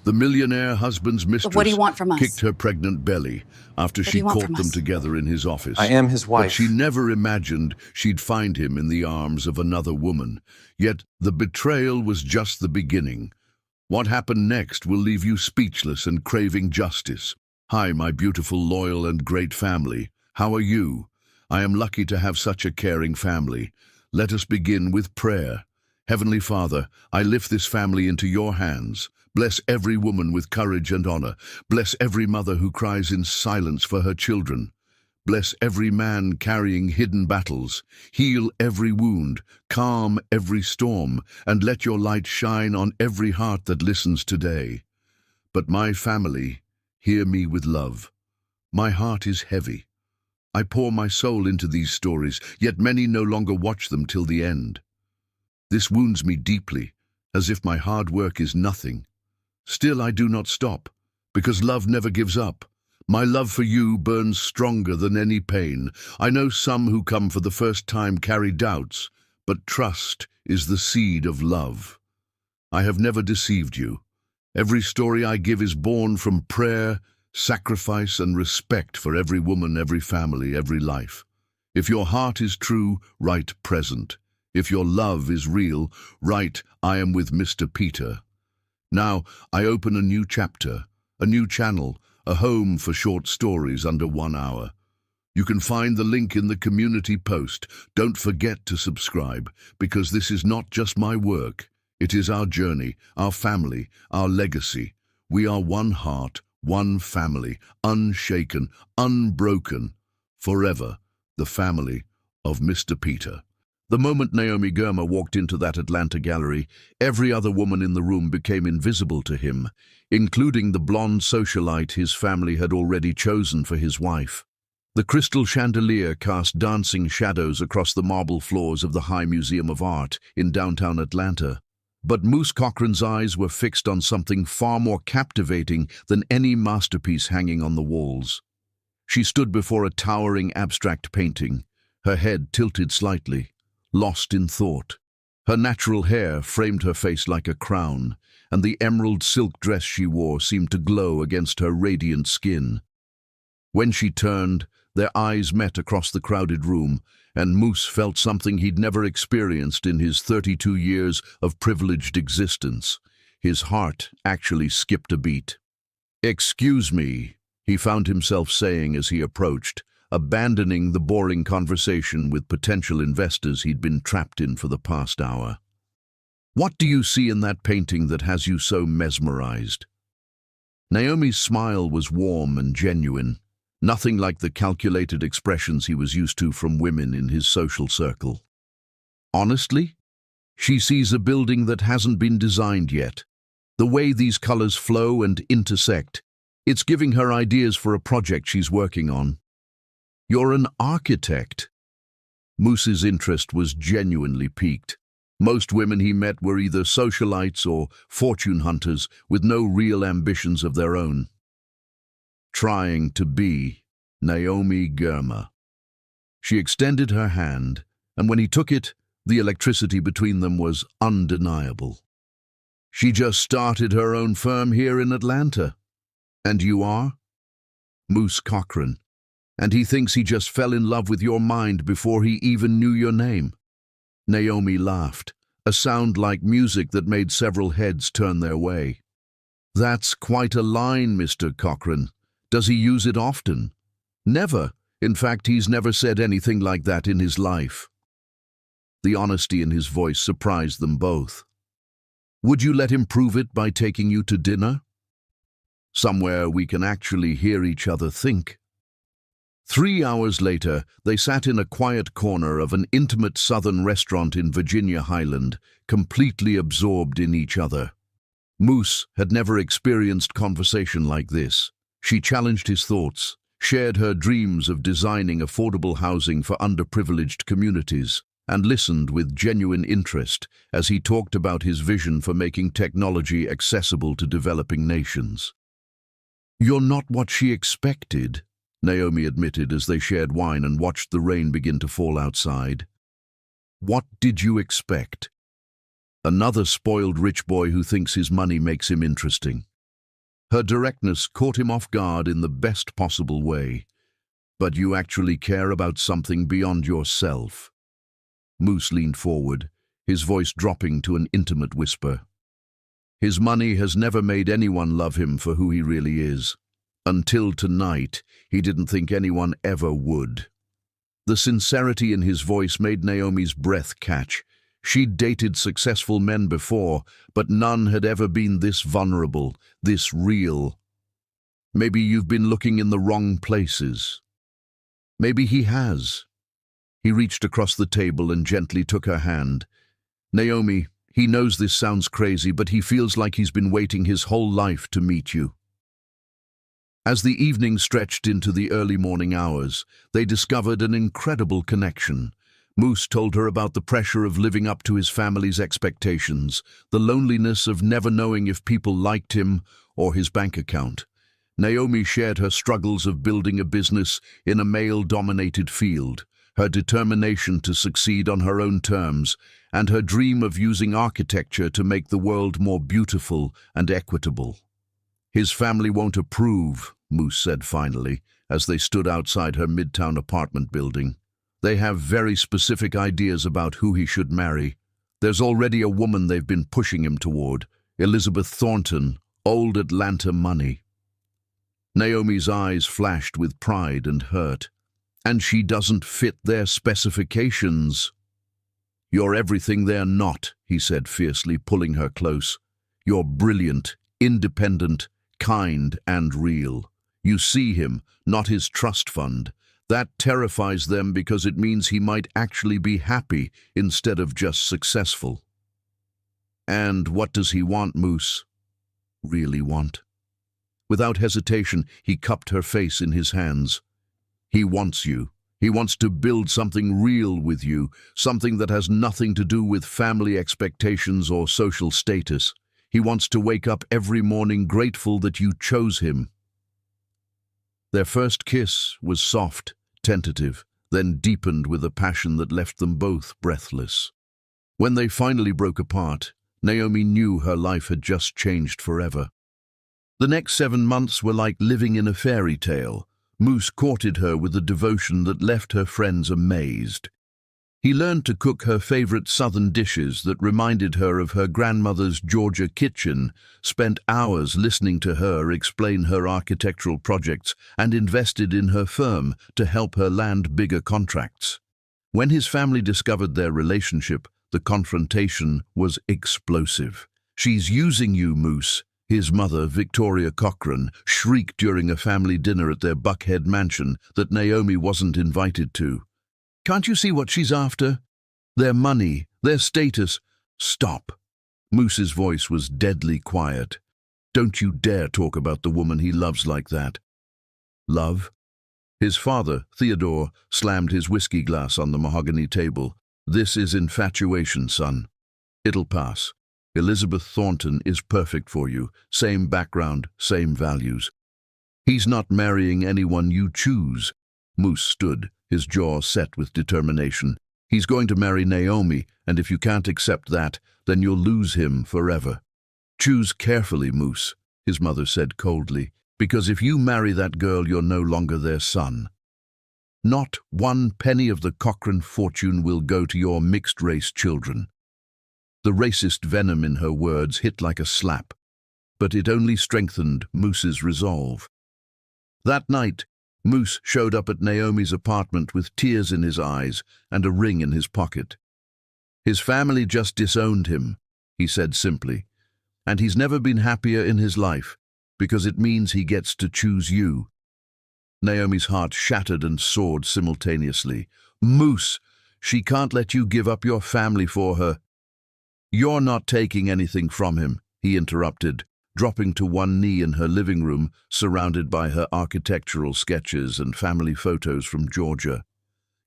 The millionaire husband's But what do you mistress want from us? kicked her pregnant belly after What do she you want caught from them us? together in his office. I am his wife. But she never imagined she'd find him in the arms of another woman. Yet the betrayal was just the beginning. What happened next will leave you speechless and craving justice. Hi, my beautiful, loyal, and great family. How are you? I am lucky to have such a caring family. Let us begin with prayer. Heavenly Father, I lift this family into your hands. Bless every woman with courage and honor. Bless every mother who cries in silence for her children. Bless every man carrying hidden battles. Heal every wound, calm every storm, and let your light shine on every heart that listens today. But my family, hear me with love. My heart is heavy. I pour my soul into these stories, yet many no longer watch them till the end. This wounds me deeply, as if my hard work is nothing. Still I do not stop, because love never gives up. My love for you burns stronger than any pain. I know some who come for the first time carry doubts, but trust is the seed of love. I have never deceived you. Every story I give is born from prayer, sacrifice, and respect for every woman, every family, every life. If your heart is true, write present. If your love is real, write, I am with Mr. Peter. Now, I open a new chapter, a new channel, a home for short stories under 1 hour. You can find the link in the community post. Don't forget to subscribe, because this is not just my work. It is our journey, our family, our legacy. We are one heart, one family, unshaken, unbroken, forever, the family of Mr. Peter. The moment Naomi Germer walked into that Atlanta gallery, every other woman in the room became invisible to him, including the blonde socialite his family had already chosen for his wife. The crystal chandelier cast dancing shadows across the marble floors of the High Museum of Art in downtown Atlanta. But Moose Cochran's eyes were fixed on something far more captivating than any masterpiece hanging on the walls. She stood before a towering abstract painting, her head tilted slightly, lost in thought. Her natural hair framed her face like a crown, and the emerald silk dress she wore seemed to glow against her radiant skin. When she turned, their eyes met across the crowded room, and Moose felt something he'd never experienced in his 32 years of privileged existence. His heart actually skipped a beat. "Excuse me," he found himself saying as he approached, abandoning the boring conversation with potential investors he'd been trapped in for the past hour. "What do you see in that painting that has you so mesmerized?" Naomi's smile was warm and genuine, nothing like the calculated expressions he was used to from women in his social circle. Honestly, she sees a building that hasn't been designed yet. The way these colors flow and intersect, it's giving her ideas for a project she's working on. "You're an architect." Moose's interest was genuinely piqued. Most women he met were either socialites or fortune hunters with no real ambitions of their own. Trying to be Naomi Germer. She extended her hand, and when he took it, the electricity between them was undeniable. "She just started her own firm here in Atlanta. And you are?" "Moose Cochran. And he thinks he just fell in love with your mind before he even knew your name." Naomi laughed, a sound like music that made several heads turn their way. "That's quite a line, Mr. Cochran. Does he use it often?" "Never. In fact, he's never said anything like that in his life." The honesty in his voice surprised them both. "Would you let him prove it by taking you to dinner? Somewhere we can actually hear each other think." 3 hours later, they sat in a quiet corner of an intimate southern restaurant in Virginia Highland, completely absorbed in each other. Moose had never experienced conversation like this. She challenged his thoughts, shared her dreams of designing affordable housing for underprivileged communities, and listened with genuine interest as he talked about his vision for making technology accessible to developing nations. "You're not what she expected," Naomi admitted as they shared wine and watched the rain begin to fall outside. "What did you expect?" "Another spoiled rich boy who thinks his money makes him interesting." Her directness caught him off guard in the best possible way. "But you actually care about something beyond yourself." Moose leaned forward, his voice dropping to an intimate whisper. His money has never made anyone love him for who he really is. Until tonight, he didn't think anyone ever would. The sincerity in his voice made Naomi's breath catch. She'd dated successful men before, but none had ever been this vulnerable, this real. "Maybe you've been looking in the wrong places." Maybe he has. He reached across the table and gently took her hand. "Naomi, he knows this sounds crazy, but he feels like he's been waiting his whole life to meet you." As the evening stretched into the early morning hours, they discovered an incredible connection. Moose told her about the pressure of living up to his family's expectations, the loneliness of never knowing if people liked him or his bank account. Naomi shared her struggles of building a business in a male-dominated field, her determination to succeed on her own terms, and her dream of using architecture to make the world more beautiful and equitable. "His family won't approve," Moose said finally, as they stood outside her midtown apartment building. "They have very specific ideas about who he should marry. There's already a woman they've been pushing him toward, Elizabeth Thornton, old Atlanta money." Naomi's eyes flashed with pride and hurt. "And she doesn't fit their specifications." "You're everything they're not," he said fiercely, pulling her close. "You're brilliant, independent, kind and real. You see him, not his trust fund. That terrifies them because it means he might actually be happy instead of just successful." "And what does he want, Moose? Really want?" Without hesitation, he cupped her face in his hands. "He wants you. He wants to build something real with you, something that has nothing to do with family expectations or social status. He wants to wake up every morning grateful that you chose him." Their first kiss was soft, tentative, then deepened with a passion that left them both breathless. When they finally broke apart, Naomi knew her life had just changed forever. The next 7 months were like living in a fairy tale. Moose courted her with a devotion that left her friends amazed. He learned to cook her favorite southern dishes that reminded her of her grandmother's Georgia kitchen, spent hours listening to her explain her architectural projects, and invested in her firm to help her land bigger contracts. When his family discovered their relationship, the confrontation was explosive. "She's using you, Moose," his mother, Victoria Cochran, shrieked during a family dinner at their Buckhead mansion that Naomi wasn't invited to. "Can't you see what she's after? Their money, their status." "Stop." Moose's voice was deadly quiet. "Don't you dare talk about the woman he loves like that." "Love?" His father, Theodore, slammed his whiskey glass on the mahogany table. "This is infatuation, son. It'll pass. Elizabeth Thornton is perfect for you. Same background, same values. He's not marrying anyone you choose." Moose stood, his jaw set with determination. "He's going to marry Naomi, and if you can't accept that, then you'll lose him forever." "Choose carefully, Moose," his mother said coldly, "because if you marry that girl, you're no longer their son. Not 1 penny of the Cochran fortune will go to your mixed-race children." The racist venom in her words hit like a slap, but it only strengthened Moose's resolve. That night, Moose showed up at Naomi's apartment with tears in his eyes and a ring in his pocket. "His family just disowned him," he said simply, "and he's never been happier in his life because it means he gets to choose you." Naomi's heart shattered and soared simultaneously. "Moose, she can't let you give up your family for her." "You're not taking anything from him," he interrupted, dropping to one knee in her living room, surrounded by her architectural sketches and family photos from Georgia.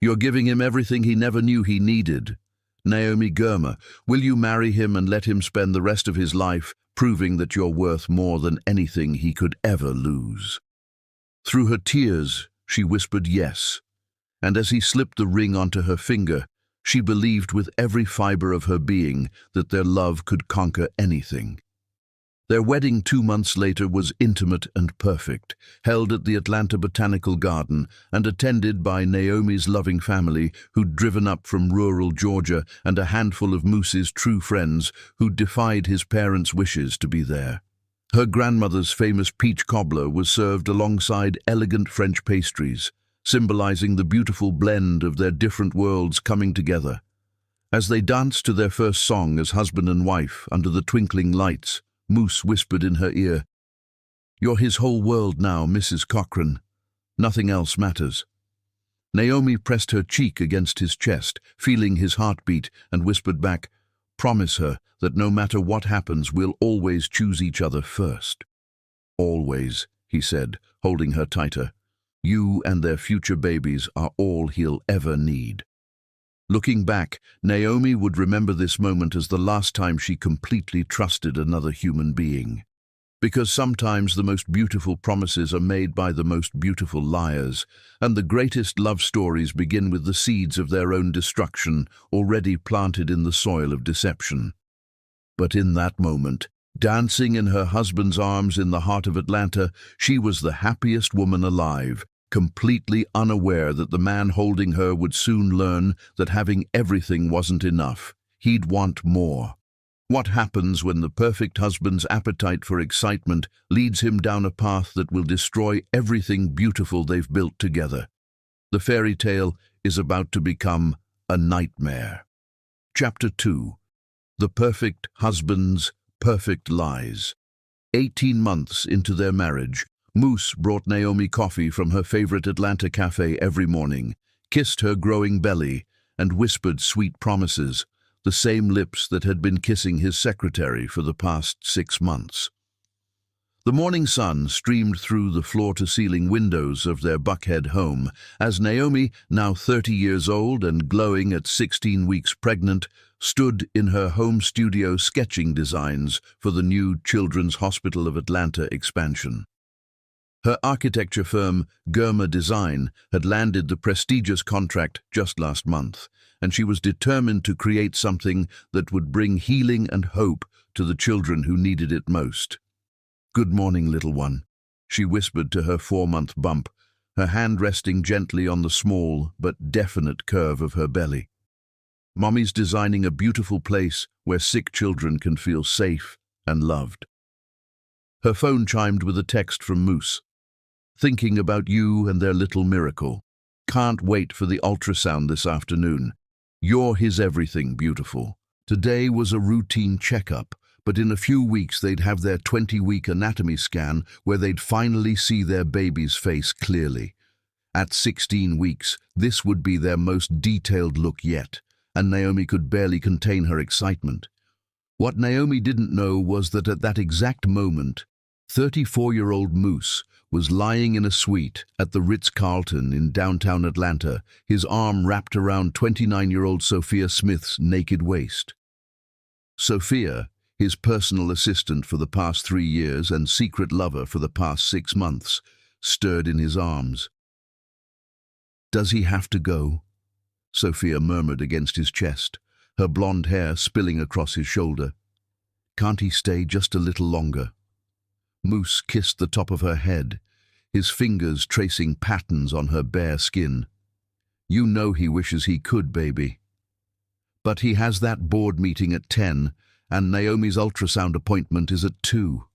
"You're giving him everything he never knew he needed. Naomi Germer, will you marry him and let him spend the rest of his life proving that you're worth more than anything he could ever lose?" Through her tears, she whispered yes, and as he slipped the ring onto her finger, she believed with every fiber of her being that their love could conquer anything. Their wedding 2 months later was intimate and perfect, held at the Atlanta Botanical Garden and attended by Naomi's loving family who'd driven up from rural Georgia and a handful of Moose's true friends who'd defied his parents' wishes to be there. Her grandmother's famous peach cobbler was served alongside elegant French pastries, symbolizing the beautiful blend of their different worlds coming together. As they danced to their first song as husband and wife under the twinkling lights, Moose whispered in her ear, "You're his whole world now, Mrs. Cochran. Nothing else matters." Naomi pressed her cheek against his chest, feeling his heartbeat, and whispered back, "Promise her that no matter what happens, we'll always choose each other first." "Always," he said, holding her tighter. "You and their future babies are all he'll ever need." Looking back, Naomi would remember this moment as the last time she completely trusted another human being. Because sometimes the most beautiful promises are made by the most beautiful liars, and the greatest love stories begin with the seeds of their own destruction already planted in the soil of deception. But in that moment, dancing in her husband's arms in the heart of Atlanta, she was the happiest woman alive, completely unaware that the man holding her would soon learn that having everything wasn't enough. He'd want more. What happens when the perfect husband's appetite for excitement leads him down a path that will destroy everything beautiful they've built together? The fairy tale is about to become a nightmare. Chapter 2. The Perfect Husband's Perfect Lies. 18 months into their marriage, Moose brought Naomi coffee from her favorite Atlanta cafe every morning, kissed her growing belly, and whispered sweet promises, the same lips that had been kissing his secretary for the past 6 months. The morning sun streamed through the floor-to-ceiling windows of their Buckhead home as Naomi, now 30 years old and glowing at 16 weeks pregnant, stood in her home studio sketching designs for the new Children's Hospital of Atlanta expansion. Her architecture firm, Germa Design, had landed the prestigious contract just last month, and she was determined to create something that would bring healing and hope to the children who needed it most. "Good morning, little one," she whispered to her 4-month bump, her hand resting gently on the small but definite curve of her belly. "Mommy's designing a beautiful place where sick children can feel safe and loved." Her phone chimed with a text from Moose. "Thinking about you and their little miracle. Can't wait for the ultrasound this afternoon. You're his everything, beautiful." Today was a routine checkup, but in a few weeks they'd have their 20-week anatomy scan where they'd finally see their baby's face clearly. At 16 weeks, this would be their most detailed look yet, and Naomi could barely contain her excitement. What Naomi didn't know was that at that exact moment, 34-year-old Moose was lying in a suite at the Ritz-Carlton in downtown Atlanta, his arm wrapped around 29-year-old Sophia Smith's naked waist. Sophia, his personal assistant for the past 3 years and secret lover for the past 6 months, stirred in his arms. "Does he have to go?" Sophia murmured against his chest, her blonde hair spilling across his shoulder. "Can't he stay just a little longer?" Moose kissed the top of her head, his fingers tracing patterns on her bare skin. "You know he wishes he could, baby. But he has that board meeting at 10, and Naomi's ultrasound appointment is at 2.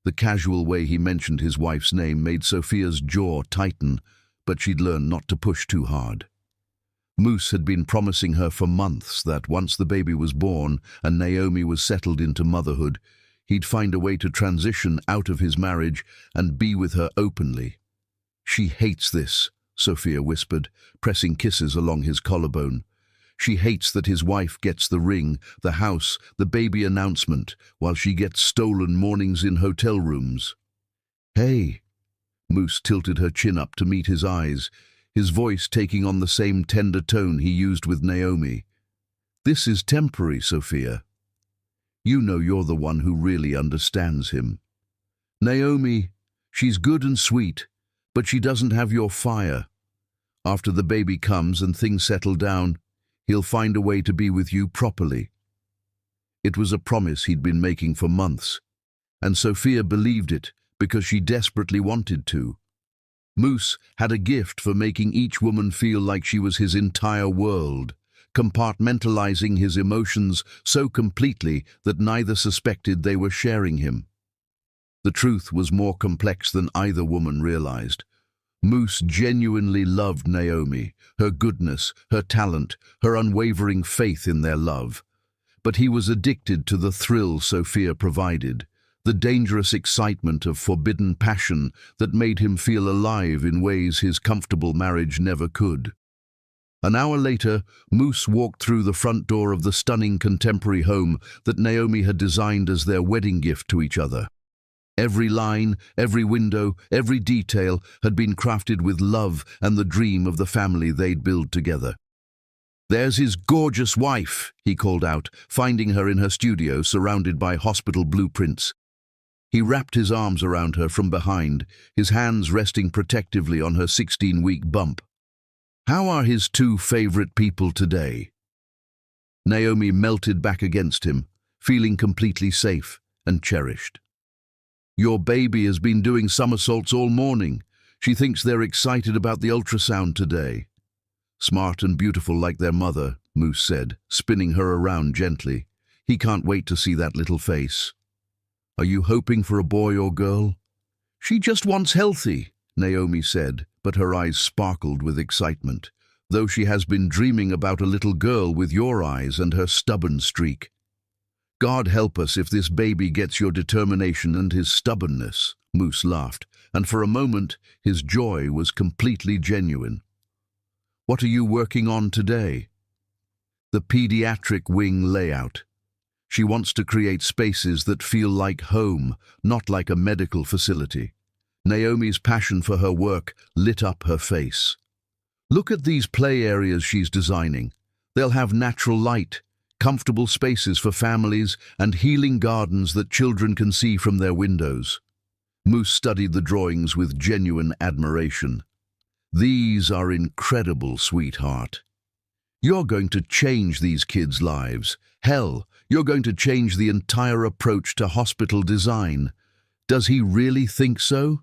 The casual way he mentioned his wife's name made Sophia's jaw tighten, but she'd learned not to push too hard. Moose had been promising her for months that once the baby was born and Naomi was settled into motherhood, he'd find a way to transition out of his marriage and be with her openly. "She hates this," Sophia whispered, pressing kisses along his collarbone. "She hates that his wife gets the ring, the house, the baby announcement, while she gets stolen mornings in hotel rooms." "Hey!" Moose tilted her chin up to meet his eyes, his voice taking on the same tender tone he used with Naomi. "This is temporary, Sophia. You know you're the one who really understands him. Naomi, she's good and sweet, but she doesn't have your fire. After the baby comes and things settle down, he'll find a way to be with you properly." It was a promise he'd been making for months, and Sophia believed it because she desperately wanted to. Moose had a gift for making each woman feel like she was his entire world, compartmentalizing his emotions so completely that neither suspected they were sharing him. The truth was more complex than either woman realized. Moose genuinely loved Naomi, her goodness, her talent, her unwavering faith in their love. But he was addicted to the thrill Sophia provided, the dangerous excitement of forbidden passion that made him feel alive in ways his comfortable marriage never could. An hour later, Moose walked through the front door of the stunning contemporary home that Naomi had designed as their wedding gift to each other. Every line, every window, every detail had been crafted with love and the dream of the family they'd build together. "There's his gorgeous wife," he called out, finding her in her studio surrounded by hospital blueprints. He wrapped his arms around her from behind, his hands resting protectively on her 16-week bump. "How are his two favorite people today?" Naomi melted back against him, feeling completely safe and cherished. "Your baby has been doing somersaults all morning. She thinks they're excited about the ultrasound today." "Smart and beautiful like their mother," Moose said, spinning her around gently. "He can't wait to see that little face." "Are you hoping for a boy or girl?" "She just wants healthy," Naomi said, but her eyes sparkled with excitement, "though she has been dreaming about a little girl with your eyes and her stubborn streak." "God help us if this baby gets your determination and his stubbornness," Moose laughed, and for a moment his joy was completely genuine. "What are you working on today?" "The pediatric wing layout. She wants to create spaces that feel like home, not like a medical facility." Naomi's passion for her work lit up her face. "Look at these play areas she's designing. They'll have natural light, comfortable spaces for families, and healing gardens that children can see from their windows." Moose studied the drawings with genuine admiration. "These are incredible, sweetheart. You're going to change these kids' lives. Hell, you're going to change the entire approach to hospital design." Does he really think so?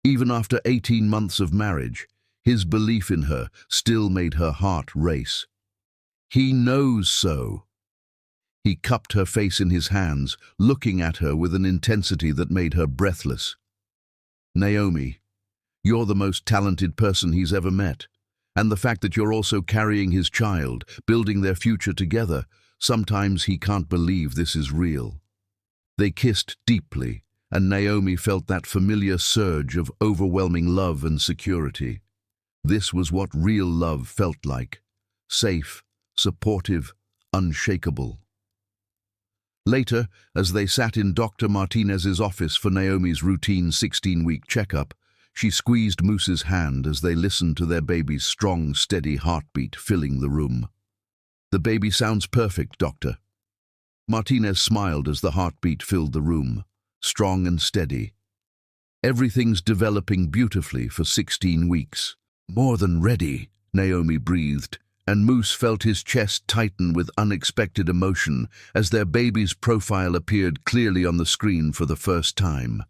Even after 18 months of marriage, his belief in her still made her heart race. "He knows so." He cupped her face in his hands, looking at her with an intensity that made her breathless. "Naomi, you're the most talented person he's ever met. And the fact that you're also carrying his child, building their future together, sometimes he can't believe this is real." They kissed deeply, and Naomi felt that familiar surge of overwhelming love and security. This was what real love felt like: safe, supportive, unshakable. Later, as they sat in Dr. Martinez's office for Naomi's routine 16-week checkup, she squeezed Moose's hand as they listened to their baby's strong, steady heartbeat filling the room. "The baby sounds perfect, Doctor." Martinez smiled as the heartbeat filled the room, strong and steady. "Everything's developing beautifully for 16 weeks. More than ready," Naomi breathed, and Moose felt his chest tighten with unexpected emotion as their baby's profile appeared clearly on the screen for the first time.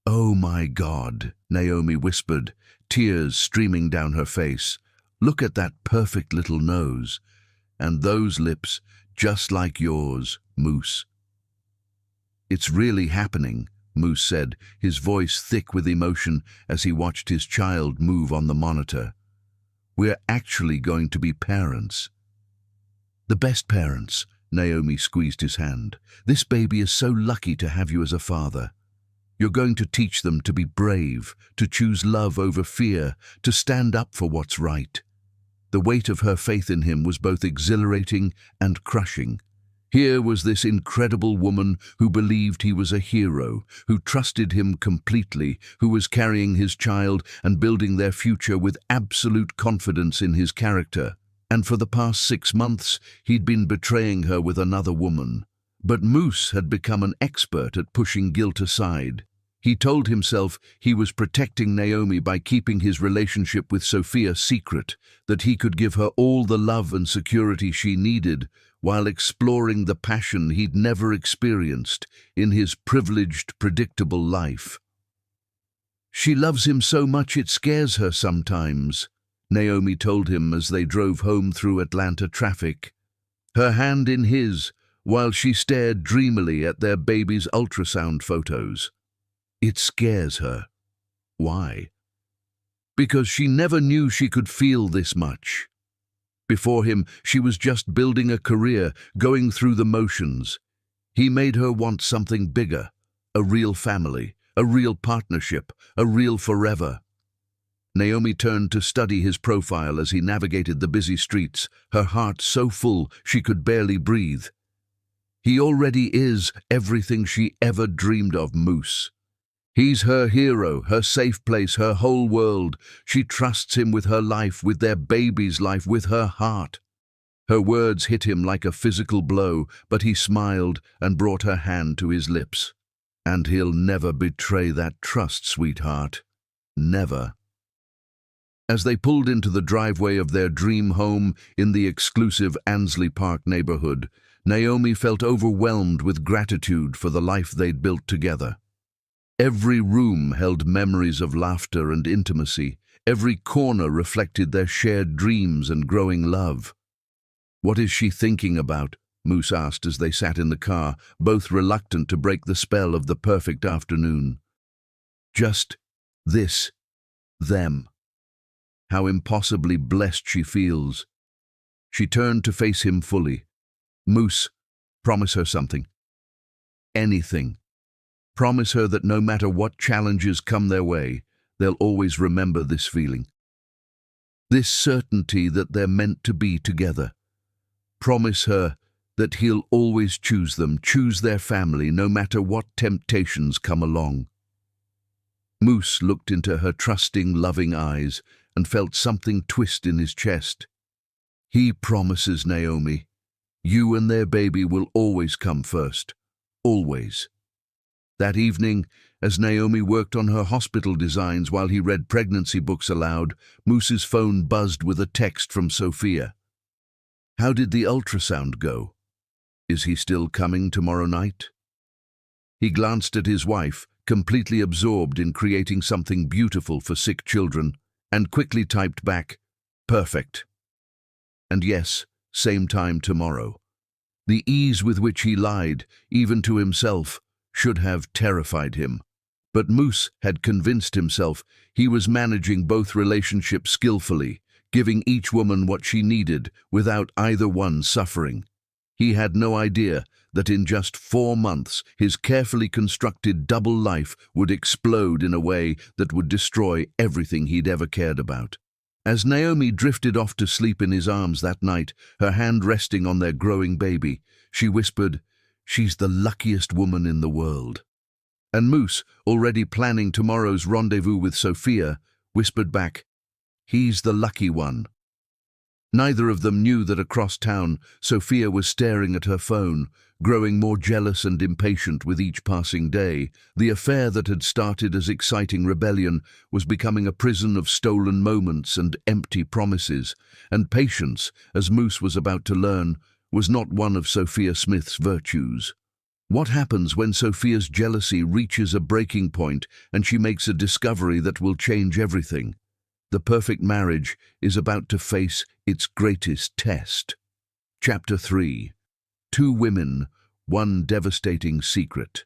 "Oh my God," Naomi whispered, tears streaming down her face. "Look at that perfect little nose. And those lips, just like yours, Moose." "It's really happening," Moose said, his voice thick with emotion as he watched his child move on the monitor. "We're actually going to be parents." "The best parents," Naomi squeezed his hand. "This baby is so lucky to have you as a father. You're going to teach them to be brave, to choose love over fear, to stand up for what's right." The weight of her faith in him was both exhilarating and crushing. Here was this incredible woman who believed he was a hero, who trusted him completely, who was carrying his child and building their future with absolute confidence in his character. And for the past 6 months, he'd been betraying her with another woman. But Moose had become an expert at pushing guilt aside. He told himself he was protecting Naomi by keeping his relationship with Sophia secret, that he could give her all the love and security she needed while exploring the passion he'd never experienced in his privileged, predictable life. "She loves him so much it scares her sometimes," Naomi told him as they drove home through Atlanta traffic, her hand in his while she stared dreamily at their baby's ultrasound photos. It scares her. Why? Because she never knew she could feel this much. Before him, she was just building a career, going through the motions. He made her want something bigger, a real family, a real partnership, a real forever. Naomi turned to study his profile as he navigated the busy streets, her heart so full she could barely breathe. He already is everything she ever dreamed of, Moose. He's her hero, her safe place, her whole world. She trusts him with her life, with their baby's life, with her heart. Her words hit him like a physical blow, but he smiled and brought her hand to his lips. "And he'll never betray that trust, sweetheart. Never." As they pulled into the driveway of their dream home in the exclusive Ansley Park neighborhood, Naomi felt overwhelmed with gratitude for the life they'd built together. Every room held memories of laughter and intimacy. Every corner reflected their shared dreams and growing love. "What is she thinking about?" Moose asked as they sat in the car, both reluctant to break the spell of the perfect afternoon. "Just this, them. How impossibly blessed she feels." She turned to face him fully. "Moose, promise her something. Anything. Promise her that no matter what challenges come their way, they'll always remember this feeling. This certainty that they're meant to be together. Promise her that he'll always choose them, choose their family, no matter what temptations come along." Moose looked into her trusting, loving eyes and felt something twist in his chest. He promises, Naomi, you and their baby will always come first. Always. That evening, as Naomi worked on her hospital designs while he read pregnancy books aloud, Moose's phone buzzed with a text from Sophia. "How did the ultrasound go? Is he still coming tomorrow night?" He glanced at his wife, completely absorbed in creating something beautiful for sick children, and quickly typed back, "Perfect." And yes, same time tomorrow. The ease with which he lied, even to himself, should have terrified him. But Moose had convinced himself he was managing both relationships skillfully, giving each woman what she needed without either one suffering. He had no idea that in just 4 months his carefully constructed double life would explode in a way that would destroy everything he'd ever cared about. As Naomi drifted off to sleep in his arms that night, her hand resting on their growing baby, she whispered, "She's the luckiest woman in the world." And Moose, already planning tomorrow's rendezvous with Sophia, whispered back, "He's the lucky one." Neither of them knew that across town, Sophia was staring at her phone, growing more jealous and impatient with each passing day. The affair that had started as exciting rebellion was becoming a prison of stolen moments and empty promises, and patience, as Moose was about to learn, was not one of Sophia Smith's virtues. What happens when Sophia's jealousy reaches a breaking point and she makes a discovery that will change everything? The perfect marriage is about to face its greatest test. Chapter 3. 2 Women, One Devastating Secret.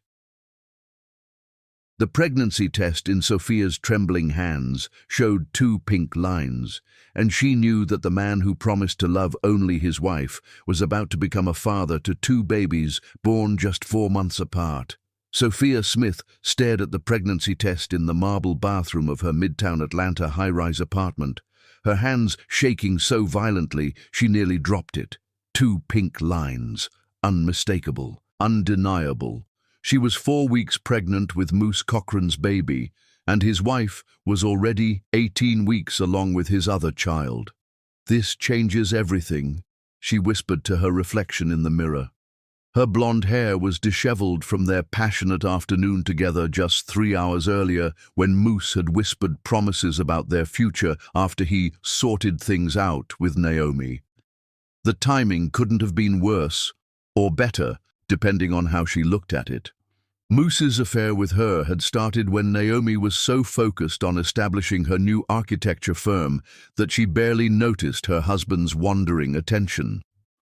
The pregnancy test in Sophia's trembling hands showed 2 pink lines, and she knew that the man who promised to love only his wife was about to become a father to 2 babies born just 4 months apart. Sophia Smith stared at the pregnancy test in the marble bathroom of her Midtown Atlanta high-rise apartment, her hands shaking so violently she nearly dropped it. 2 pink lines, unmistakable, undeniable. She was 4 weeks pregnant with Moose Cochran's baby, and his wife was already 18 weeks along with his other child. "This changes everything," she whispered to her reflection in the mirror. Her blonde hair was disheveled from their passionate afternoon together just 3 hours earlier when Moose had whispered promises about their future after he sorted things out with Naomi. The timing couldn't have been worse, or better, depending on how she looked at it. Moose's affair with her had started when Naomi was so focused on establishing her new architecture firm that she barely noticed her husband's wandering attention.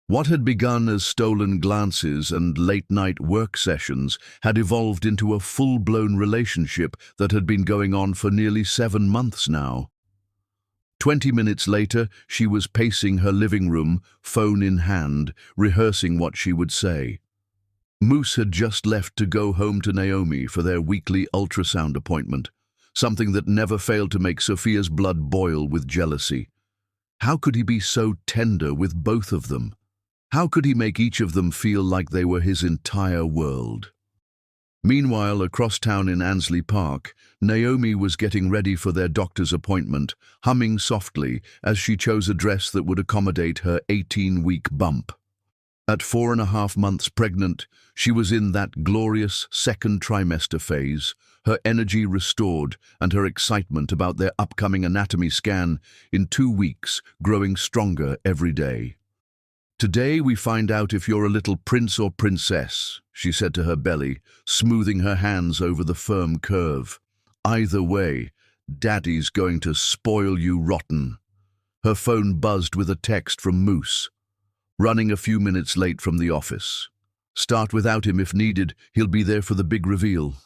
What had begun as stolen glances and late-night work sessions had evolved into a full-blown relationship that had been going on for nearly 7 months now. 20 minutes later, she was pacing her living room, phone in hand, rehearsing what she would say. Moose had just left to go home to Naomi for their weekly ultrasound appointment, something that never failed to make Sophia's blood boil with jealousy. How could he be so tender with both of them? How could he make each of them feel like they were his entire world? Meanwhile, across town in Ansley Park, Naomi was getting ready for their doctor's appointment, humming softly as she chose a dress that would accommodate her 18-week bump. At 4.5 months pregnant, she was in that glorious second trimester phase, her energy restored and her excitement about their upcoming anatomy scan in 2 weeks growing stronger every day. "Today we find out if you're a little prince or princess," she said to her belly, smoothing her hands over the firm curve. "Either way, Daddy's going to spoil you rotten." Her phone buzzed with a text from Moose. "Running a few minutes late from the office. Start without him if needed, he'll be there for the big reveal."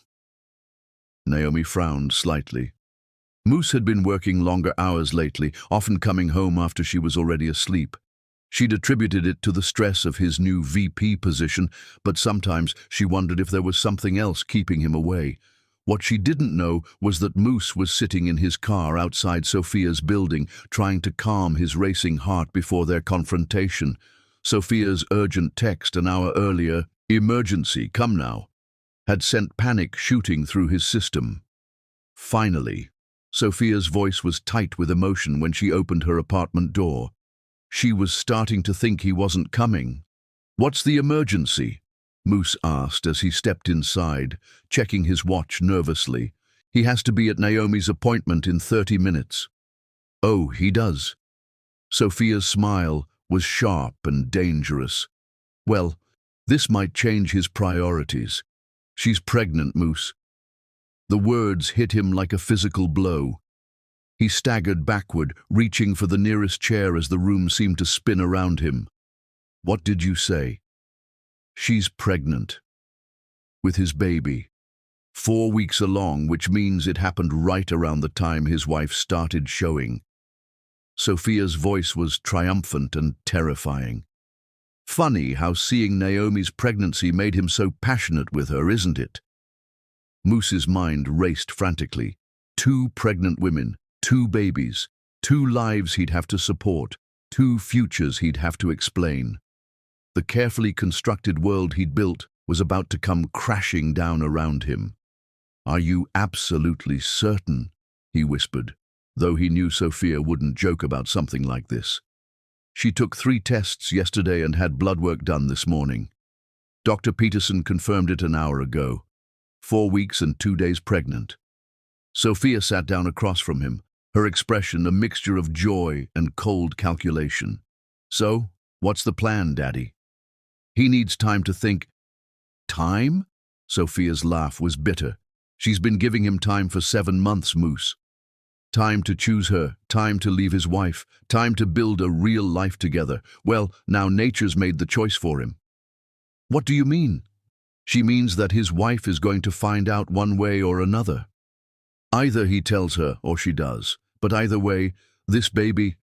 Naomi frowned slightly. Moose had been working longer hours lately, often coming home after she was already asleep. She'd attributed it to the stress of his new VP position, but sometimes she wondered if there was something else keeping him away. What she didn't know was that Moose was sitting in his car outside Sophia's building, trying to calm his racing heart before their confrontation. Sophia's urgent text an hour earlier, "Emergency, come now," had sent panic shooting through his system. Finally, Sophia's voice was tight with emotion when she opened her apartment door. She was starting to think he wasn't coming. "What's the emergency?" Moose asked as he stepped inside, checking his watch nervously. "He has to be at Naomi's appointment in 30 minutes. "Oh, he does." Sophia's smile was sharp and dangerous. "Well, this might change his priorities. She's pregnant, Moose." The words hit him like a physical blow. He staggered backward, reaching for the nearest chair as the room seemed to spin around him. "What did you say?" "She's pregnant. With his baby. 4 weeks along, which means it happened right around the time his wife started showing." Sophia's voice was triumphant and terrifying. "Funny how seeing Naomi's pregnancy made him so passionate with her, isn't it?" Moose's mind raced frantically. 2 pregnant women. 2 babies, 2 lives he'd have to support, 2 futures he'd have to explain. The carefully constructed world he'd built was about to come crashing down around him. "Are you absolutely certain?" he whispered, though he knew Sophia wouldn't joke about something like this. "She took 3 tests yesterday and had blood work done this morning. Dr. Peterson confirmed it an hour ago. 4 weeks and 2 days pregnant." Sophia sat down across from him, her expression a mixture of joy and cold calculation. "So, what's the plan, Daddy?" "He needs time to think." "Time?" Sophia's laugh was bitter. "She's been giving him time for 7 months, Moose. Time to choose her, time to leave his wife, time to build a real life together. Well, now nature's made the choice for him." "What do you mean?" "She means that his wife is going to find out one way or another. Either he tells her or she does. But either way, this baby,"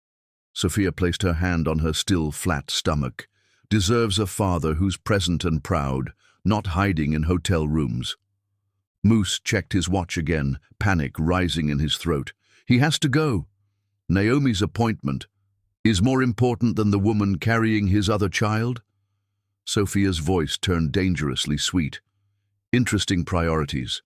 Sophia placed her hand on her still flat stomach, "deserves a father who's present and proud, not hiding in hotel rooms." Moose checked his watch again, panic rising in his throat. He has to go. Naomi's appointment is more important than the woman carrying his other child? Sophia's voice turned dangerously sweet. "Interesting priorities."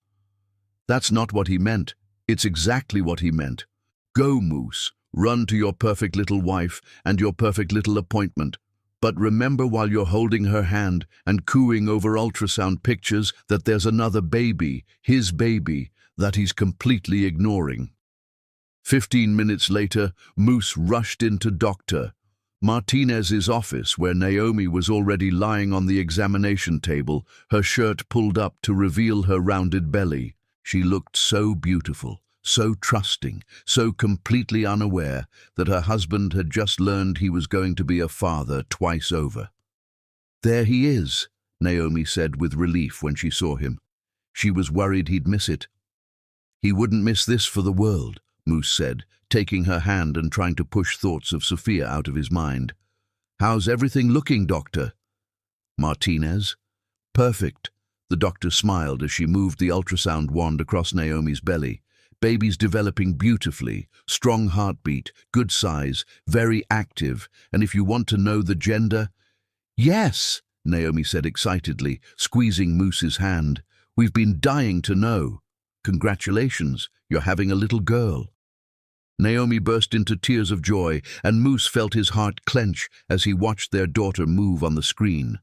"That's not what he meant. It's exactly what he meant. Go, Moose. Run to your perfect little wife and your perfect little appointment. But remember while you're holding her hand and cooing over ultrasound pictures that there's another baby, his baby, that he's completely ignoring. 15 minutes later, Moose rushed into Dr. Martinez's office, where Naomi was already lying on the examination table, her shirt pulled up to reveal her rounded belly. She looked so beautiful, so trusting, so completely unaware that her husband had just learned he was going to be a father twice over. "There he is," Naomi said with relief when she saw him. She was worried he'd miss it. "He wouldn't miss this for the world," Moose said, taking her hand and trying to push thoughts of Sophia out of his mind. "How's everything looking, Doctor?" "Martinez?" "Perfect." The doctor smiled as she moved the ultrasound wand across Naomi's belly. "Baby's developing beautifully, strong heartbeat, good size, very active, and if you want to know the gender—" "Yes," Naomi said excitedly, squeezing Moose's hand. "We've been dying to know. Congratulations, you're having a little girl." Naomi burst into tears of joy, and Moose felt his heart clench as he watched their daughter move on the screen.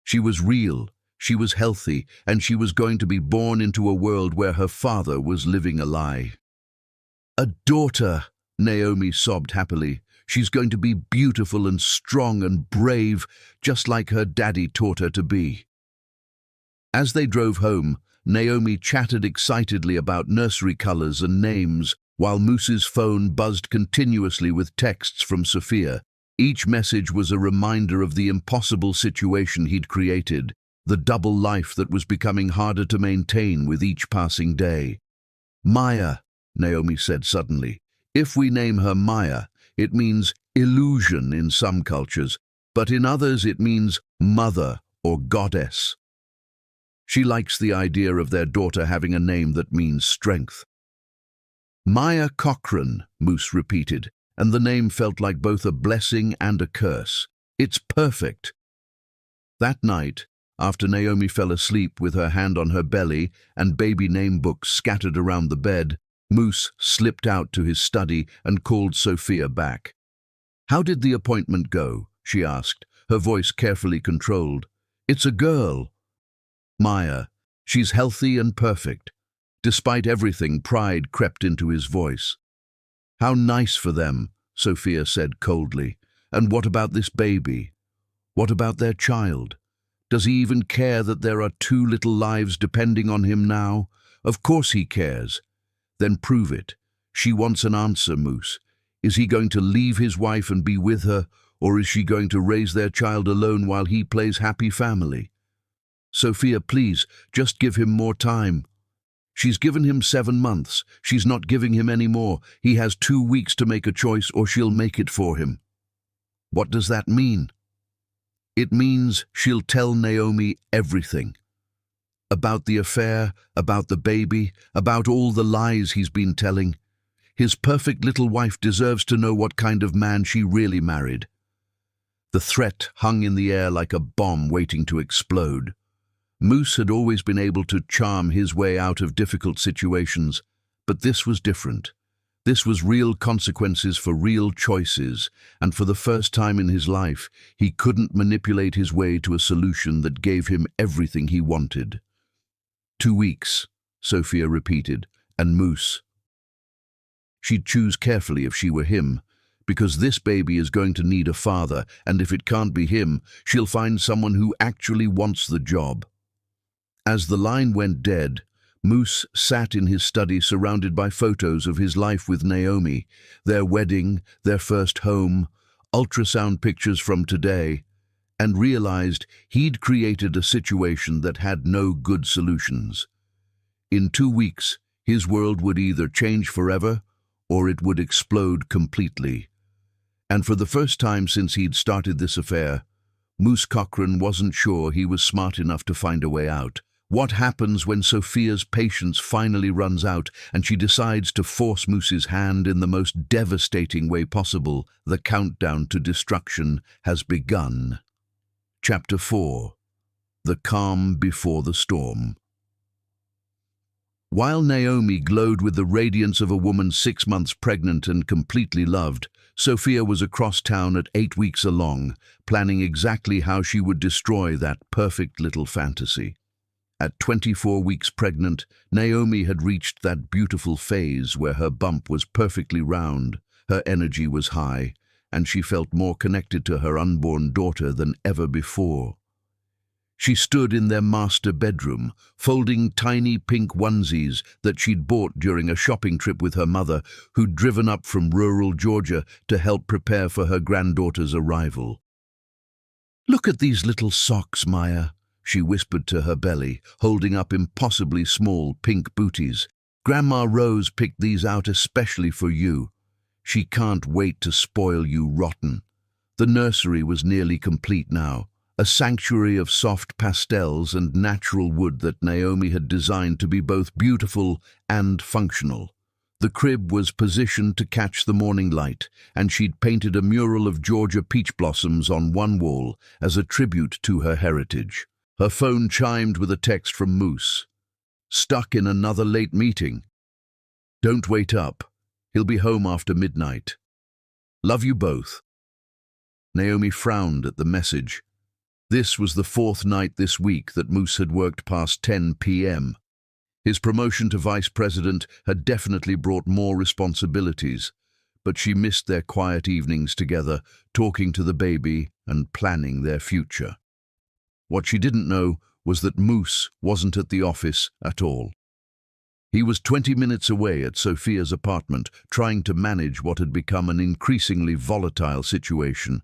She was real, she was healthy, and she was going to be born into a world where her father was living a lie. "A daughter," Naomi sobbed happily. "She's going to be beautiful and strong and brave, just like her daddy taught her to be." As they drove home, Naomi chatted excitedly about nursery colors and names, while Moose's phone buzzed continuously with texts from Sophia. Each message was a reminder of the impossible situation he'd created, the double life that was becoming harder to maintain with each passing day. "Maya," Naomi said suddenly. "If we name her Maya, it means illusion in some cultures, but in others it means mother or goddess." She likes the idea of their daughter having a name that means strength. "Maya Cochrane," Moose repeated, and the name felt like both a blessing and a curse. "It's perfect." That night, after Naomi fell asleep with her hand on her belly and baby name books scattered around the bed, Moose slipped out to his study and called Sophia back. "How did the appointment go?" she asked, her voice carefully controlled. "It's a girl." "Maya. She's healthy and perfect." Despite everything, pride crept into his voice. "How nice for them," Sophia said coldly. "And what about this baby? What about their child? Does he even care that there are 2 little lives depending on him now? Of course he cares." "Then prove it. She wants an answer, Moose. Is he going to leave his wife and be with her, or is she going to raise their child alone while he plays happy family?" "Sophia, please, just give him more time." "She's given him 7 months. She's not giving him any more. He has 2 weeks to make a choice, or she'll make it for him." "What does that mean?" "It means she'll tell Naomi everything. About the affair, about the baby, about all the lies he's been telling. His perfect little wife deserves to know what kind of man she really married." The threat hung in the air like a bomb waiting to explode. Moose had always been able to charm his way out of difficult situations, but this was different. This was real consequences for real choices, and for the first time in his life, he couldn't manipulate his way to a solution that gave him everything he wanted. 2 weeks, Sophia repeated, and Moose. She'd choose carefully if she were him, because this baby is going to need a father, and if it can't be him, she'll find someone who actually wants the job. As the line went dead, Moose sat in his study surrounded by photos of his life with Naomi, their wedding, their first home, ultrasound pictures from today, and realized he'd created a situation that had no good solutions. In 2 weeks, his world would either change forever or it would explode completely. And for the first time since he'd started this affair, Moose Cochrane wasn't sure he was smart enough to find a way out. What happens when Sophia's patience finally runs out and she decides to force Moose's hand in the most devastating way possible? The countdown to destruction has begun. Chapter 4. The Calm Before the Storm. While Naomi glowed with the radiance of a woman 6 months pregnant and completely loved, Sophia was across town at 8 weeks along, planning exactly how she would destroy that perfect little fantasy. At 24 weeks pregnant, Naomi had reached that beautiful phase where her bump was perfectly round, her energy was high, and she felt more connected to her unborn daughter than ever before. She stood in their master bedroom, folding tiny pink onesies that she'd bought during a shopping trip with her mother, who'd driven up from rural Georgia to help prepare for her granddaughter's arrival. "Look at these little socks, Maya," she whispered to her belly, holding up impossibly small pink booties. "Grandma Rose picked these out especially for you. She can't wait to spoil you rotten." The nursery was nearly complete now, a sanctuary of soft pastels and natural wood that Naomi had designed to be both beautiful and functional. The crib was positioned to catch the morning light, and she'd painted a mural of Georgia peach blossoms on one wall as a tribute to her heritage. Her phone chimed with a text from Moose. "Stuck in another late meeting. Don't wait up. He'll be home after midnight. Love you both." Naomi frowned at the message. This was the 4th night this week that Moose had worked past 10 p.m. His promotion to vice president had definitely brought more responsibilities, but she missed their quiet evenings together, talking to the baby and planning their future. What she didn't know was that Moose wasn't at the office at all. He was 20 minutes away at Sophia's apartment, trying to manage what had become an increasingly volatile situation.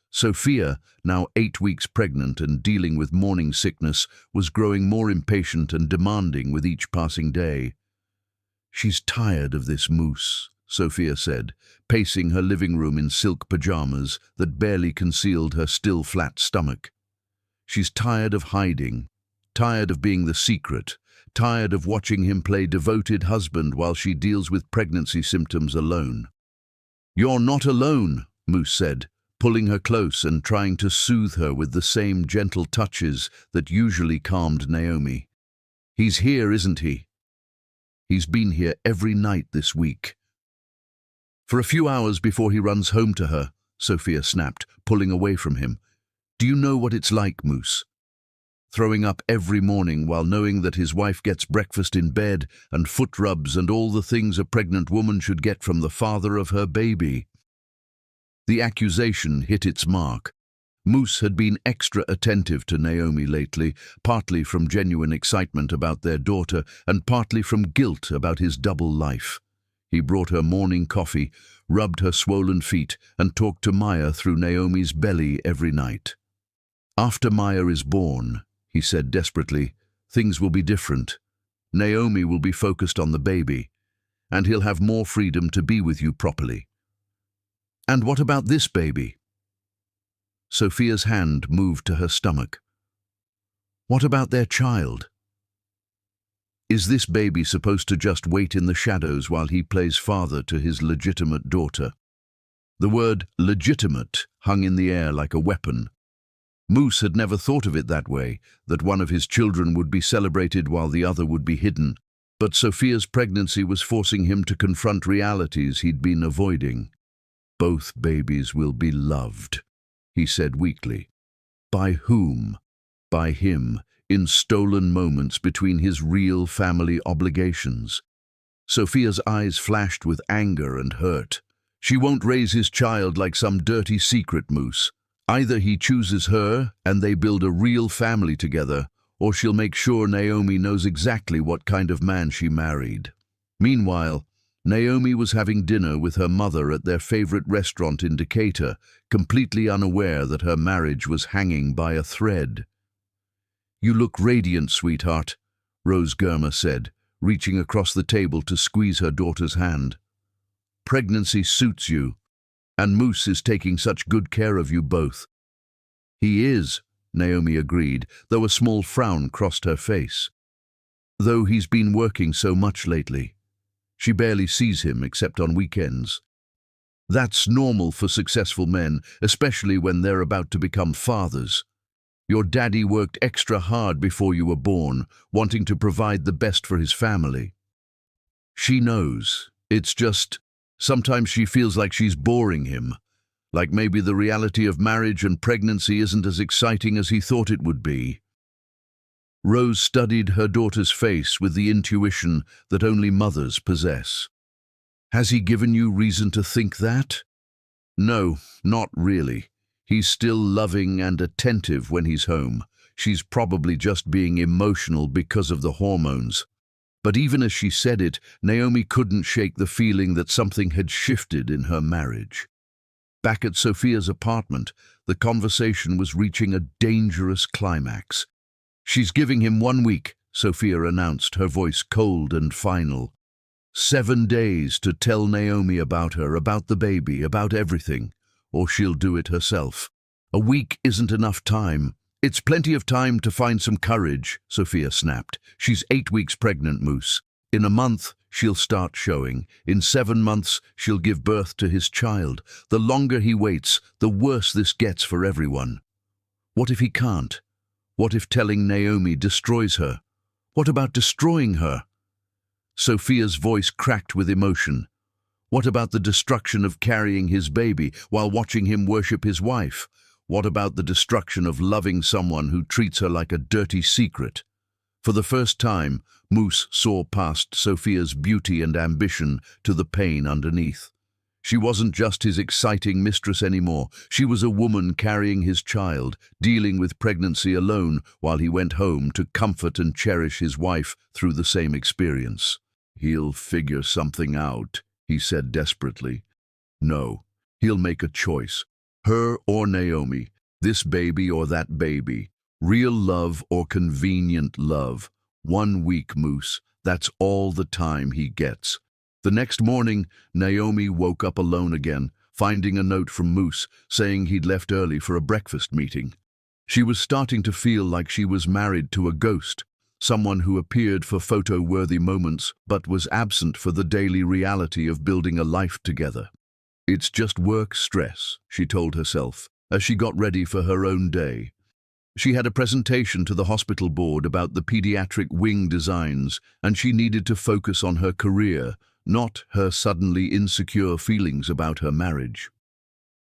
Sophia, now 8 weeks pregnant and dealing with morning sickness, was growing more impatient and demanding with each passing day. "She's tired of this Moose," Sophia said, pacing her living room in silk pajamas that barely concealed her still flat stomach. "She's tired of hiding, tired of being the secret, tired of watching him play devoted husband while she deals with pregnancy symptoms alone." "You're not alone," Moose said, pulling her close and trying to soothe her with the same gentle touches that usually calmed Naomi. "He's here, isn't he? He's been here every night this week." "For a few hours before he runs home to her," Sophia snapped, pulling away from him. "Do you know what it's like, Moose? Throwing up every morning while knowing that his wife gets breakfast in bed and foot rubs and all the things a pregnant woman should get from the father of her baby." The accusation hit its mark. Moose had been extra attentive to Naomi lately, partly from genuine excitement about their daughter and partly from guilt about his double life. He brought her morning coffee, rubbed her swollen feet, and talked to Maya through Naomi's belly every night. "After Maya is born," he said desperately, "things will be different. Naomi will be focused on the baby, and he'll have more freedom to be with you properly." "And what about this baby?" Sophia's hand moved to her stomach. "What about their child? Is this baby supposed to just wait in the shadows while he plays father to his legitimate daughter?" The word legitimate hung in the air like a weapon. Moose had never thought of it that way, that one of his children would be celebrated while the other would be hidden. But Sophia's pregnancy was forcing him to confront realities he'd been avoiding. "Both babies will be loved," he said weakly. By whom? By him, in stolen moments between his real family obligations. Sophia's eyes flashed with anger and hurt. "She won't raise his child like some dirty secret, Moose. Either he chooses her and they build a real family together, or she'll make sure Naomi knows exactly what kind of man she married." Meanwhile, Naomi was having dinner with her mother at their favorite restaurant in Decatur, completely unaware that her marriage was hanging by a thread. "You look radiant, sweetheart," Rose Germer said, reaching across the table to squeeze her daughter's hand. "Pregnancy suits you, and Moose is taking such good care of you both." "He is," Naomi agreed, though a small frown crossed her face. "Though he's been working so much lately. She barely sees him except on weekends. That's normal for successful men, especially when they're about to become fathers. Your daddy worked extra hard before you were born, wanting to provide the best for his family." She knows. It's just, sometimes she feels like she's boring him. Like maybe the reality of marriage and pregnancy isn't as exciting as he thought it would be. Rose studied her daughter's face with the intuition that only mothers possess. Has he given you reason to think that? No, not really. He's still loving and attentive when he's home. She's probably just being emotional because of the hormones. But even as she said it, Naomi couldn't shake the feeling that something had shifted in her marriage. Back at Sophia's apartment, the conversation was reaching a dangerous climax. She's giving him 1 week, Sophia announced, her voice cold and final. 7 days to tell Naomi about her, about the baby, about everything, or she'll do it herself. A week isn't enough time. It's plenty of time to find some courage, Sophia snapped. She's 8 weeks pregnant, Moose. In a month, she'll start showing. In 7 months, she'll give birth to his child. The longer he waits, the worse this gets for everyone. What if he can't? What if telling Naomi destroys her? What about destroying her? Sophia's voice cracked with emotion. What about the destruction of carrying his baby while watching him worship his wife? What about the destruction of loving someone who treats her like a dirty secret? For the first time, Moose saw past Sophia's beauty and ambition to the pain underneath. She wasn't just his exciting mistress anymore. She was a woman carrying his child, dealing with pregnancy alone while he went home to comfort and cherish his wife through the same experience. He'll figure something out, he said desperately. No, he'll make a choice. Her or Naomi, this baby or that baby, real love or convenient love. 1 week, Moose, that's all the time he gets. The next morning, Naomi woke up alone again, finding a note from Moose saying he'd left early for a breakfast meeting. She was starting to feel like she was married to a ghost, someone who appeared for photo-worthy moments but was absent for the daily reality of building a life together. It's just work stress, she told herself, as she got ready for her own day. She had a presentation to the hospital board about the pediatric wing designs, and she needed to focus on her career, not her suddenly insecure feelings about her marriage.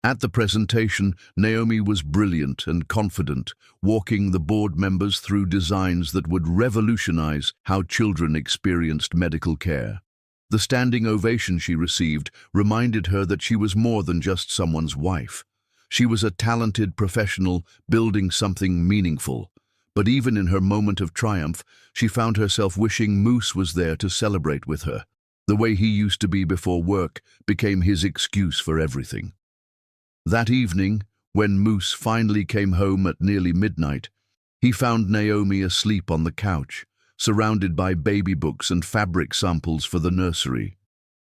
At the presentation, Naomi was brilliant and confident, walking the board members through designs that would revolutionize how children experienced medical care. The standing ovation she received reminded her that she was more than just someone's wife. She was a talented professional building something meaningful. But even in her moment of triumph, she found herself wishing Moose was there to celebrate with her. The way he used to be before work became his excuse for everything. That evening, when Moose finally came home at nearly midnight, he found Naomi asleep on the couch, surrounded by baby books and fabric samples for the nursery.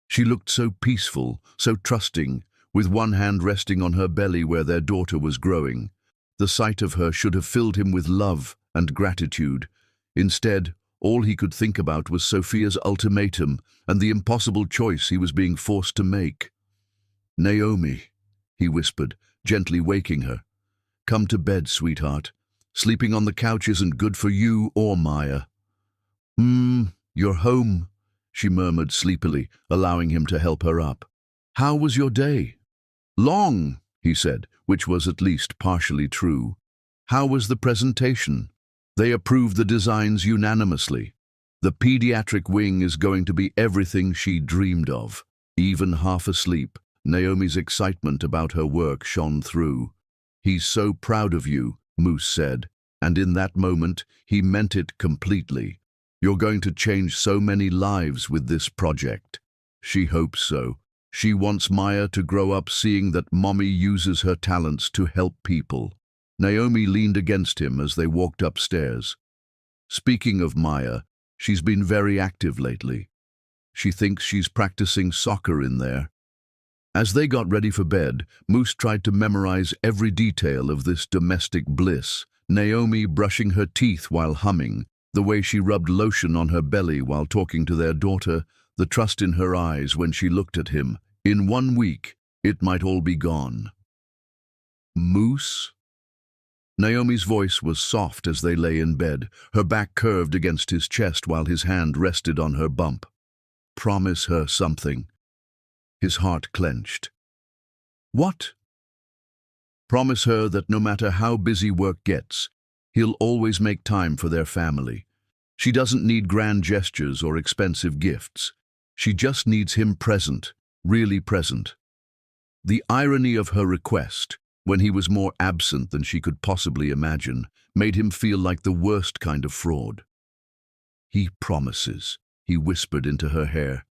She looked so peaceful, so trusting, with one hand resting on her belly where their daughter was growing. The sight of her should have filled him with love and gratitude. Instead, all he could think about was Sophia's ultimatum and the impossible choice he was being forced to make. "Naomi," he whispered, gently waking her. "Come to bed, sweetheart. Sleeping on the couch isn't good for you or Maya." You're home," she murmured sleepily, allowing him to help her up. "How was your day?" "Long," he said, which was at least partially true. "How was the presentation?" "They approved the designs unanimously. The pediatric wing is going to be everything she dreamed of." Even half asleep, Naomi's excitement about her work shone through. "He's so proud of you," Moose said, and in that moment he meant it completely. "You're going to change so many lives with this project." She hopes so. She wants Maya to grow up seeing that Mommy uses her talents to help people. Naomi leaned against him as they walked upstairs. "Speaking of Maya, she's been very active lately. She thinks she's practicing soccer in there." As they got ready for bed, Moose tried to memorize every detail of this domestic bliss. Naomi brushing her teeth while humming, the way she rubbed lotion on her belly while talking to their daughter, the trust in her eyes when she looked at him. In 1 week, it might all be gone. "Moose?" Naomi's voice was soft as they lay in bed, her back curved against his chest while his hand rested on her bump. promise her something." His heart clenched. "What?" "Promise her that no matter how busy work gets, he'll always make time for their family. She doesn't need grand gestures or expensive gifts. She just needs him present, really present." The irony of her request, when he was more absent than she could possibly imagine, made him feel like the worst kind of fraud. "He promises," he whispered into her hair.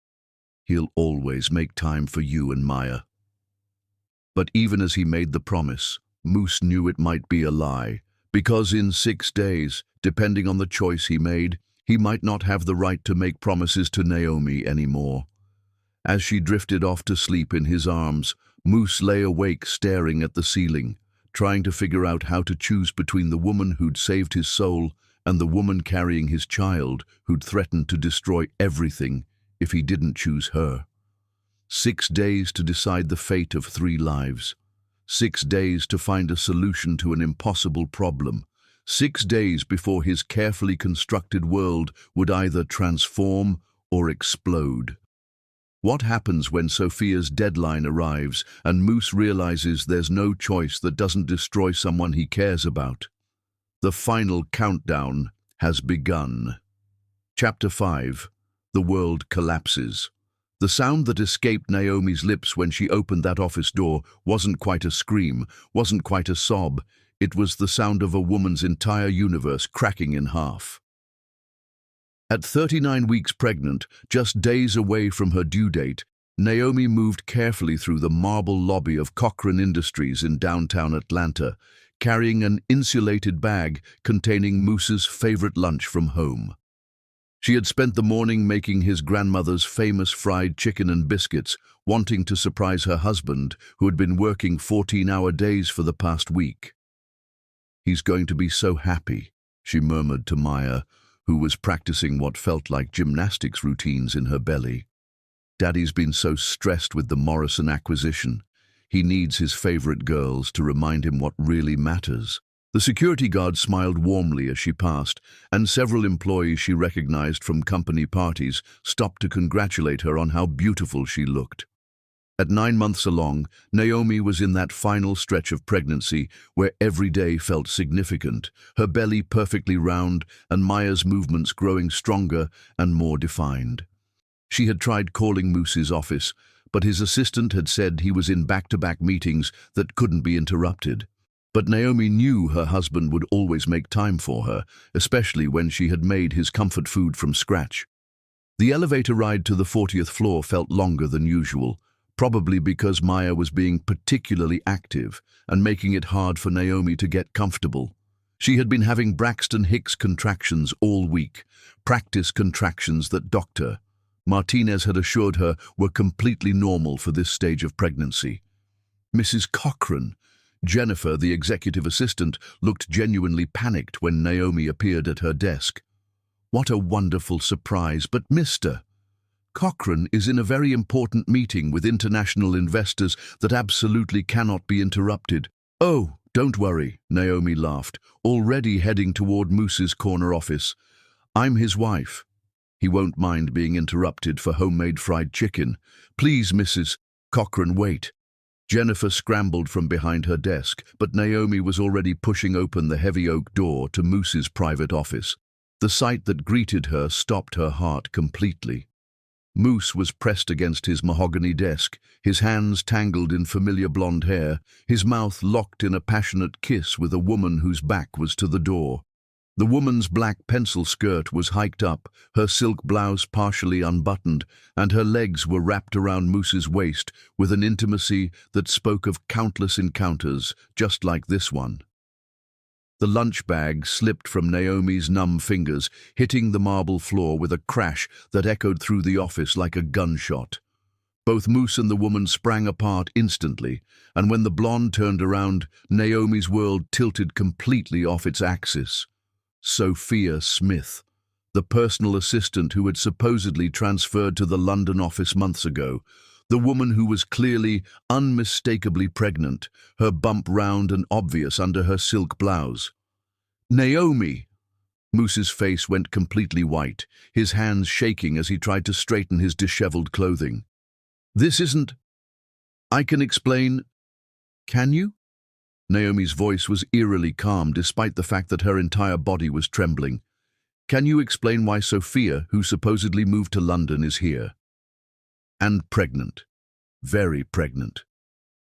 "He'll always make time for you and Maya." But even as he made the promise, Moose knew it might be a lie, because in 6 days, depending on the choice he made, he might not have the right to make promises to Naomi anymore. As she drifted off to sleep in his arms, Moose lay awake staring at the ceiling, trying to figure out how to choose between the woman who'd saved his soul and the woman carrying his child who'd threatened to destroy everything if he didn't choose her. 6 days to decide the fate of 3 lives. 6 days to find a solution to an impossible problem. 6 days before his carefully constructed world would either transform or explode. What happens when Sophia's deadline arrives and Moose realizes there's no choice that doesn't destroy someone he cares about? The final countdown has begun. Chapter 5. The world collapses. The sound that escaped Naomi's lips when she opened that office door wasn't quite a scream, wasn't quite a sob. It was the sound of a woman's entire universe cracking in half. At 39 weeks pregnant, just days away from her due date, Naomi moved carefully through the marble lobby of Cochrane Industries in downtown Atlanta, carrying an insulated bag containing Moose's favorite lunch from home. She had spent the morning making his grandmother's famous fried chicken and biscuits, wanting to surprise her husband, who had been working 14-hour days for the past week. "He's going to be so happy," she murmured to Maya, who was practicing what felt like gymnastics routines in her belly. "Daddy's been so stressed with the Morrison acquisition. He needs his favorite girls to remind him what really matters." The security guard smiled warmly as she passed, and several employees she recognized from company parties stopped to congratulate her on how beautiful she looked. At 9 months along, Naomi was in that final stretch of pregnancy where every day felt significant, her belly perfectly round and Maya's movements growing stronger and more defined. She had tried calling Moose's office, but his assistant had said he was in back-to-back meetings that couldn't be interrupted. But Naomi knew her husband would always make time for her, especially when she had made his comfort food from scratch. The elevator ride to the 40th floor felt longer than usual, probably because Maya was being particularly active and making it hard for Naomi to get comfortable. She had been having Braxton Hicks contractions all week, practice contractions that Dr. Martinez had assured her were completely normal for this stage of pregnancy. Mrs. Cochrane, Jennifer, the executive assistant, looked genuinely panicked when Naomi appeared at her desk. "What a wonderful surprise, but Mr. Cochrane is in a very important meeting with international investors that absolutely cannot be interrupted." "Oh, don't worry," Naomi laughed, already heading toward Moose's corner office. "I'm his wife. He won't mind being interrupted for homemade fried chicken. Please, Mrs. Cochrane, wait." Jennifer scrambled from behind her desk, but Naomi was already pushing open the heavy oak door to Moose's private office. The sight that greeted her stopped her heart completely. Moose was pressed against his mahogany desk, his hands tangled in familiar blonde hair, his mouth locked in a passionate kiss with a woman whose back was to the door. The woman's black pencil skirt was hiked up, her silk blouse partially unbuttoned, and her legs were wrapped around Moose's waist with an intimacy that spoke of countless encounters, just like this one. The lunch bag slipped from Naomi's numb fingers, hitting the marble floor with a crash that echoed through the office like a gunshot. Both Moose and the woman sprang apart instantly, and when the blonde turned around, Naomi's world tilted completely off its axis. Sophia Smith, the personal assistant who had supposedly transferred to the London office months ago, the woman who was clearly, unmistakably pregnant, her bump round and obvious under her silk blouse. "Naomi!" Moose's face went completely white, his hands shaking as he tried to straighten his disheveled clothing. "This isn't... I can explain... Can you?" Naomi's voice was eerily calm despite the fact that her entire body was trembling. "Can you explain why Sophia, who supposedly moved to London, is here? And pregnant. Very pregnant."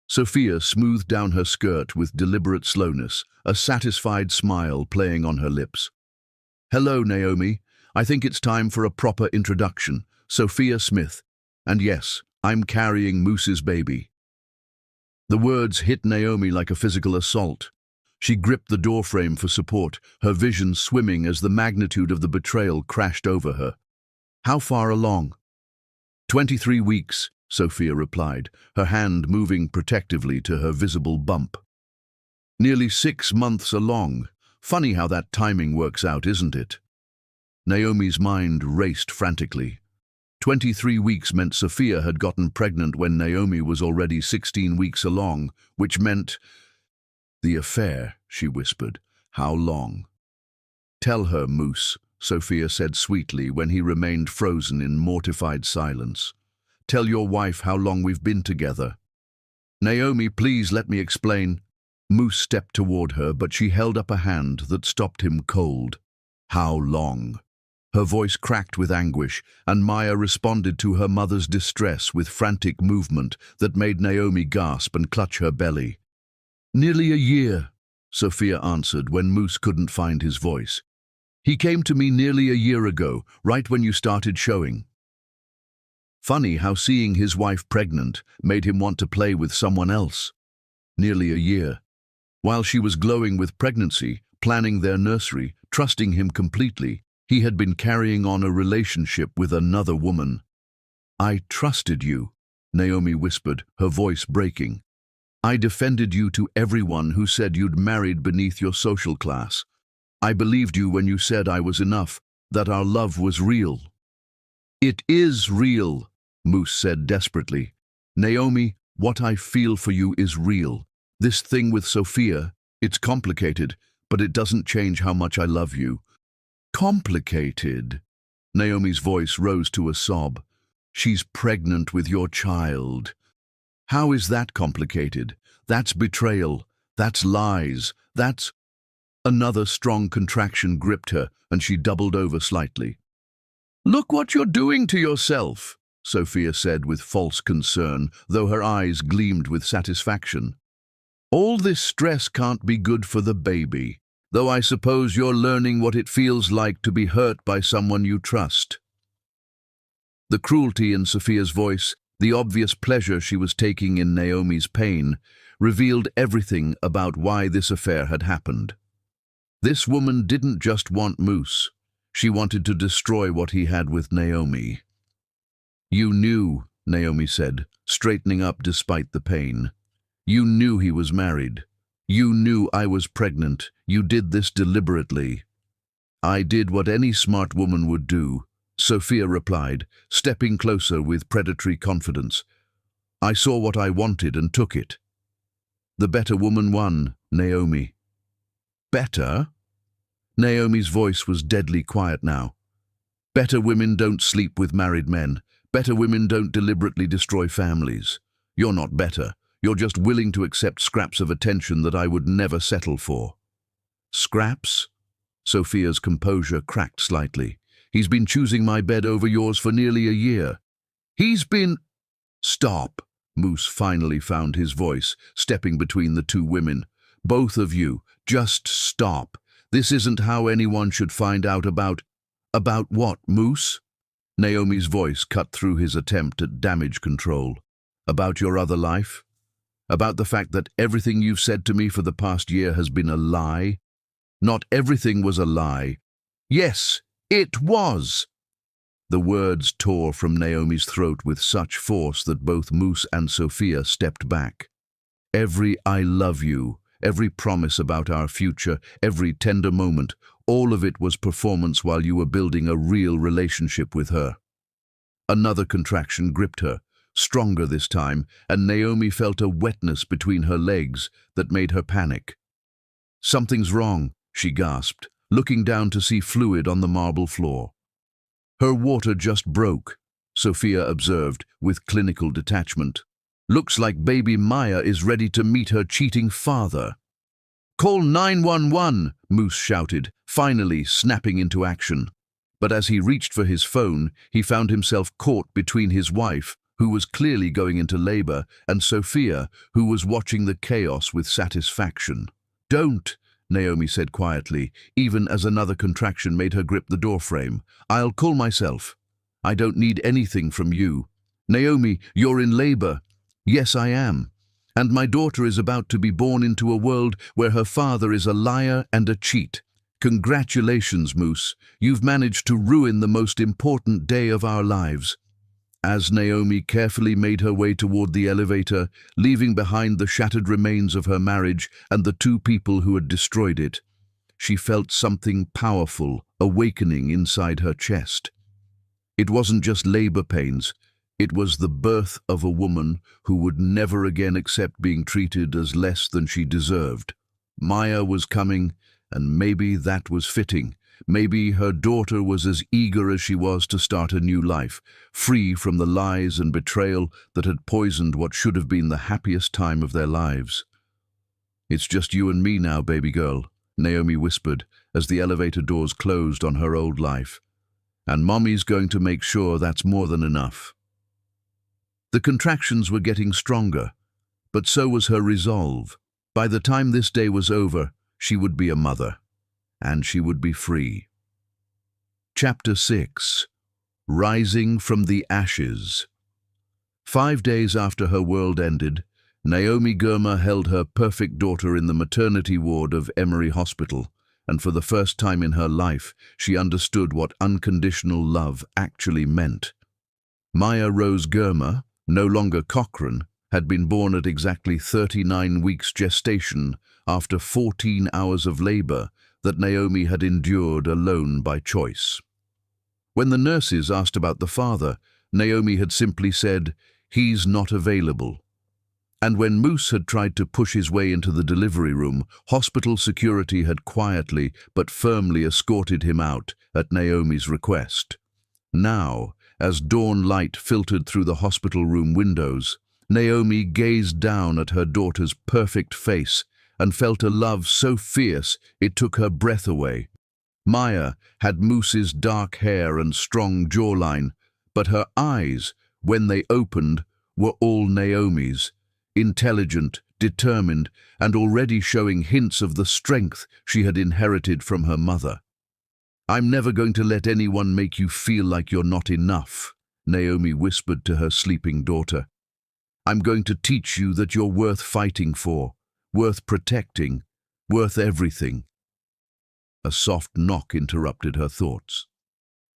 Sophia smoothed down her skirt with deliberate slowness, a satisfied smile playing on her lips. "Hello, Naomi. I think it's time for a proper introduction. Sophia Smith. And yes, I'm carrying Moose's baby." The words hit Naomi like a physical assault. She gripped the doorframe for support, her vision swimming as the magnitude of the betrayal crashed over her. "How far along?" 23 weeks, Sophia replied, her hand moving protectively to her visible bump. "Nearly 6 months along. Funny how that timing works out, isn't it?" Naomi's mind raced frantically. 23 weeks meant Sophia had gotten pregnant when Naomi was already 16 weeks along, which meant... "The affair," she whispered. "How long?" "Tell her, Moose," Sophia said sweetly when he remained frozen in mortified silence. "Tell your wife how long we've been together." "Naomi, please let me explain." Moose stepped toward her, but she held up a hand that stopped him cold. "How long?" Her voice cracked with anguish, and Maya responded to her mother's distress with frantic movement that made Naomi gasp and clutch her belly. "Nearly a year," Sophia answered when Moose couldn't find his voice. "He came to me nearly a year ago, right when you started showing." Funny how seeing his wife pregnant made him want to play with someone else. Nearly a year. While she was glowing with pregnancy, planning their nursery, trusting him completely, he had been carrying on a relationship with another woman. "I trusted you," Naomi whispered, her voice breaking. "I defended you to everyone who said you'd married beneath your social class. I believed you when you said I was enough, that our love was real." "It is real," Moose said desperately. "Naomi, what I feel for you is real. This thing with Sophia, it's complicated, but it doesn't change how much I love you." "Complicated?" Naomi's voice rose to a sob. "She's pregnant with your child. How is that complicated? That's betrayal. That's lies. That's..." Another strong contraction gripped her, and she doubled over slightly. "Look what you're doing to yourself," Sophia said with false concern, though her eyes gleamed with satisfaction. "All this stress can't be good for the baby, though I suppose you're learning what it feels like to be hurt by someone you trust." The cruelty in Sophia's voice, the obvious pleasure she was taking in Naomi's pain, revealed everything about why this affair had happened. This woman didn't just want Moose. She wanted to destroy what he had with Naomi. "You knew," Naomi said, straightening up despite the pain. "You knew he was married. You knew I was pregnant. You did this deliberately." "I did what any smart woman would do," Sophia replied, stepping closer with predatory confidence. "I saw what I wanted and took it." "The better woman won, Naomi." "Better?" Naomi's voice was deadly quiet now. "Better women don't sleep with married men. Better women don't deliberately destroy families. You're not better. You're just willing to accept scraps of attention that I would never settle for." "Scraps?" Sophia's composure cracked slightly. "He's been choosing my bed over yours for nearly a year. He's been..." "Stop!" Moose finally found his voice, stepping between the two women. "Both of you, just stop. This isn't how anyone should find out about..." "About what, Moose?" Naomi's voice cut through his attempt at damage control. "About your other life? About the fact that everything you've said to me for the past year has been a lie?" "Not everything was a lie." "Yes, it was!" The words tore from Naomi's throat with such force that both Moose and Sophia stepped back. "Every I love you, every promise about our future, every tender moment, all of it was performance while you were building a real relationship with her." Another contraction gripped her, stronger this time, and Naomi felt a wetness between her legs that made her panic. "Something's wrong," she gasped, looking down to see fluid on the marble floor. Her water just broke, Sophia observed with clinical detachment. Looks like baby Maya is ready to meet her cheating father. Call 911, Moose shouted, finally snapping into action. But as he reached for his phone, he found himself caught between his wife, who was clearly going into labor, and Sophia, who was watching the chaos with satisfaction. Don't, Naomi said quietly, even as another contraction made her grip the doorframe. I'll call myself. I don't need anything from you. Naomi, you're in labor. Yes, I am. And my daughter is about to be born into a world where her father is a liar and a cheat. Congratulations, Moose. You've managed to ruin the most important day of our lives. As Naomi carefully made her way toward the elevator, leaving behind the shattered remains of her marriage and the two people who had destroyed it, she felt something powerful awakening inside her chest. It wasn't just labor pains. It was the birth of a woman who would never again accept being treated as less than she deserved. Maya was coming, and maybe that was fitting. Maybe her daughter was as eager as she was to start a new life, free from the lies and betrayal that had poisoned what should have been the happiest time of their lives. It's just you and me now, baby girl, Naomi whispered as the elevator doors closed on her old life. And Mommy's going to make sure that's more than enough. The contractions were getting stronger, but so was her resolve. By the time this day was over, she would be a mother, and she would be free. Chapter 6. Rising from the Ashes. 5 days after her world ended, Naomi Gurma held her perfect daughter in the maternity ward of Emory Hospital, and for the first time in her life, she understood what unconditional love actually meant. Maya Rose Gurma, no longer Cochrane, had been born at exactly 39 weeks gestation after 14 hours of labor that Naomi had endured alone by choice. When the nurses asked about the father, Naomi had simply said, "He's not available." And when Moose had tried to push his way into the delivery room, hospital security had quietly but firmly escorted him out at Naomi's request. Now, as dawn light filtered through the hospital room windows, Naomi gazed down at her daughter's perfect face and felt a love so fierce it took her breath away. Maya had Moose's dark hair and strong jawline, but her eyes, when they opened, were all Naomi's, intelligent, determined, and already showing hints of the strength she had inherited from her mother. "I'm never going to let anyone make you feel like you're not enough," Naomi whispered to her sleeping daughter. "I'm going to teach you that you're worth fighting for, worth protecting, worth everything." A soft knock interrupted her thoughts.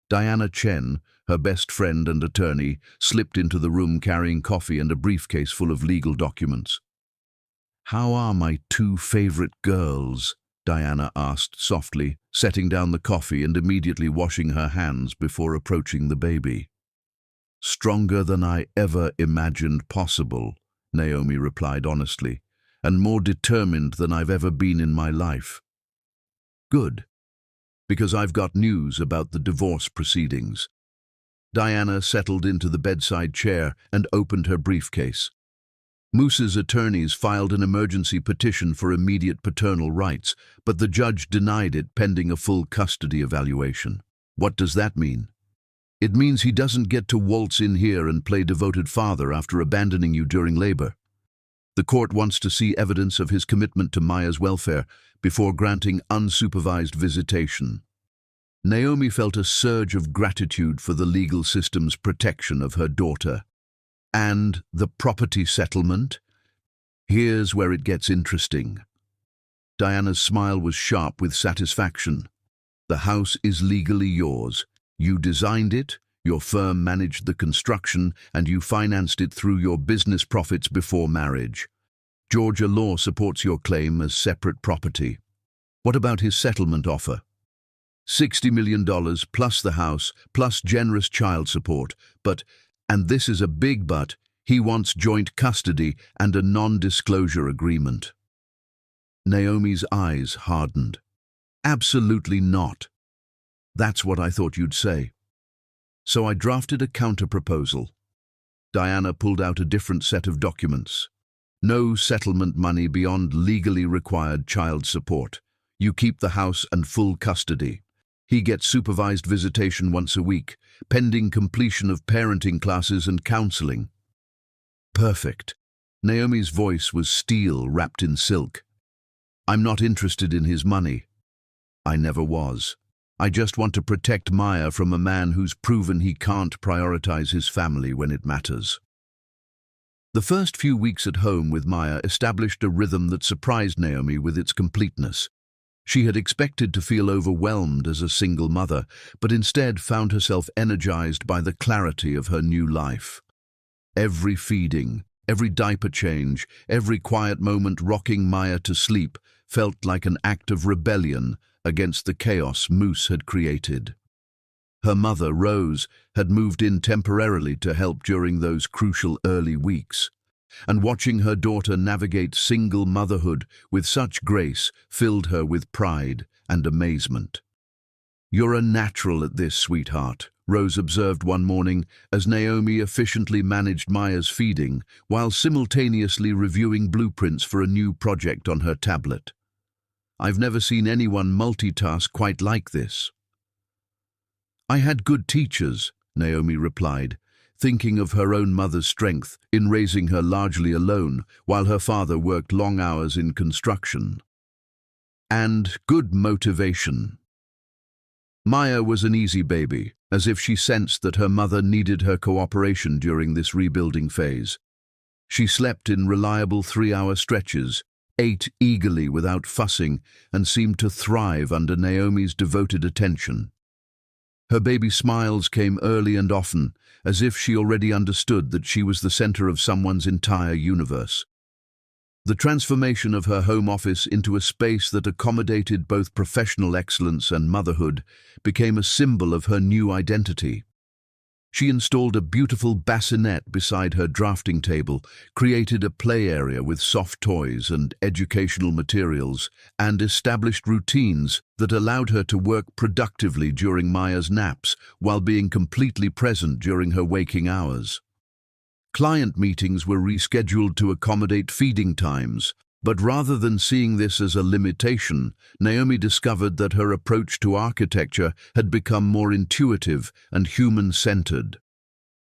Diana Chen, her best friend and attorney, slipped into the room carrying coffee and a briefcase full of legal documents. "How are my two favorite girls?" Diana asked softly, setting down the coffee and immediately washing her hands before approaching the baby. "Stronger than I ever imagined possible," Naomi replied honestly, "and more determined than I've ever been in my life." "Good, because I've got news about the divorce proceedings." Diana settled into the bedside chair and opened her briefcase. Moose's attorneys filed an emergency petition for immediate paternal rights, but the judge denied it pending a full custody evaluation. What does that mean? It means he doesn't get to waltz in here and play devoted father after abandoning you during labor. The court wants to see evidence of his commitment to Maya's welfare before granting unsupervised visitation. Naomi felt a surge of gratitude for the legal system's protection of her daughter. And the property settlement? Here's where it gets interesting. Diana's smile was sharp with satisfaction. The house is legally yours. You designed it, your firm managed the construction, and you financed it through your business profits before marriage. Georgia law supports your claim as separate property. What about his settlement offer? $60 million plus the house, plus generous child support, but, and this is a big but, he wants joint custody and a non-disclosure agreement. Naomi's eyes hardened. Absolutely not. That's what I thought you'd say. So I drafted a counter-proposal. Diana pulled out a different set of documents. No settlement money beyond legally required child support. You keep the house and full custody. He gets supervised visitation once a week, pending completion of parenting classes and counseling. Perfect. Naomi's voice was steel wrapped in silk. I'm not interested in his money. I never was. I just want to protect Maya from a man who's proven he can't prioritize his family when it matters. The first few weeks at home with Maya established a rhythm that surprised Naomi with its completeness. She had expected to feel overwhelmed as a single mother, but instead found herself energized by the clarity of her new life. Every feeding, every diaper change, every quiet moment rocking Maya to sleep felt like an act of rebellion against the chaos Moose had created. Her mother, Rose, had moved in temporarily to help during those crucial early weeks, and watching her daughter navigate single motherhood with such grace filled her with pride and amazement. "You're a natural at this, sweetheart," Rose observed one morning as Naomi efficiently managed Maya's feeding while simultaneously reviewing blueprints for a new project on her tablet. "I've never seen anyone multitask quite like this." "I had good teachers," Naomi replied, thinking of her own mother's strength in raising her largely alone while her father worked long hours in construction. "And good motivation." Maya was an easy baby, as if she sensed that her mother needed her cooperation during this rebuilding phase. She slept in reliable 3-hour stretches, ate eagerly without fussing, and seemed to thrive under Naomi's devoted attention. Her baby smiles came early and often, as if she already understood that she was the center of someone's entire universe. The transformation of her home office into a space that accommodated both professional excellence and motherhood became a symbol of her new identity. She installed a beautiful bassinet beside her drafting table, created a play area with soft toys and educational materials, and established routines that allowed her to work productively during Maya's naps while being completely present during her waking hours. Client meetings were rescheduled to accommodate feeding times, but rather than seeing this as a limitation, Naomi discovered that her approach to architecture had become more intuitive and human-centered.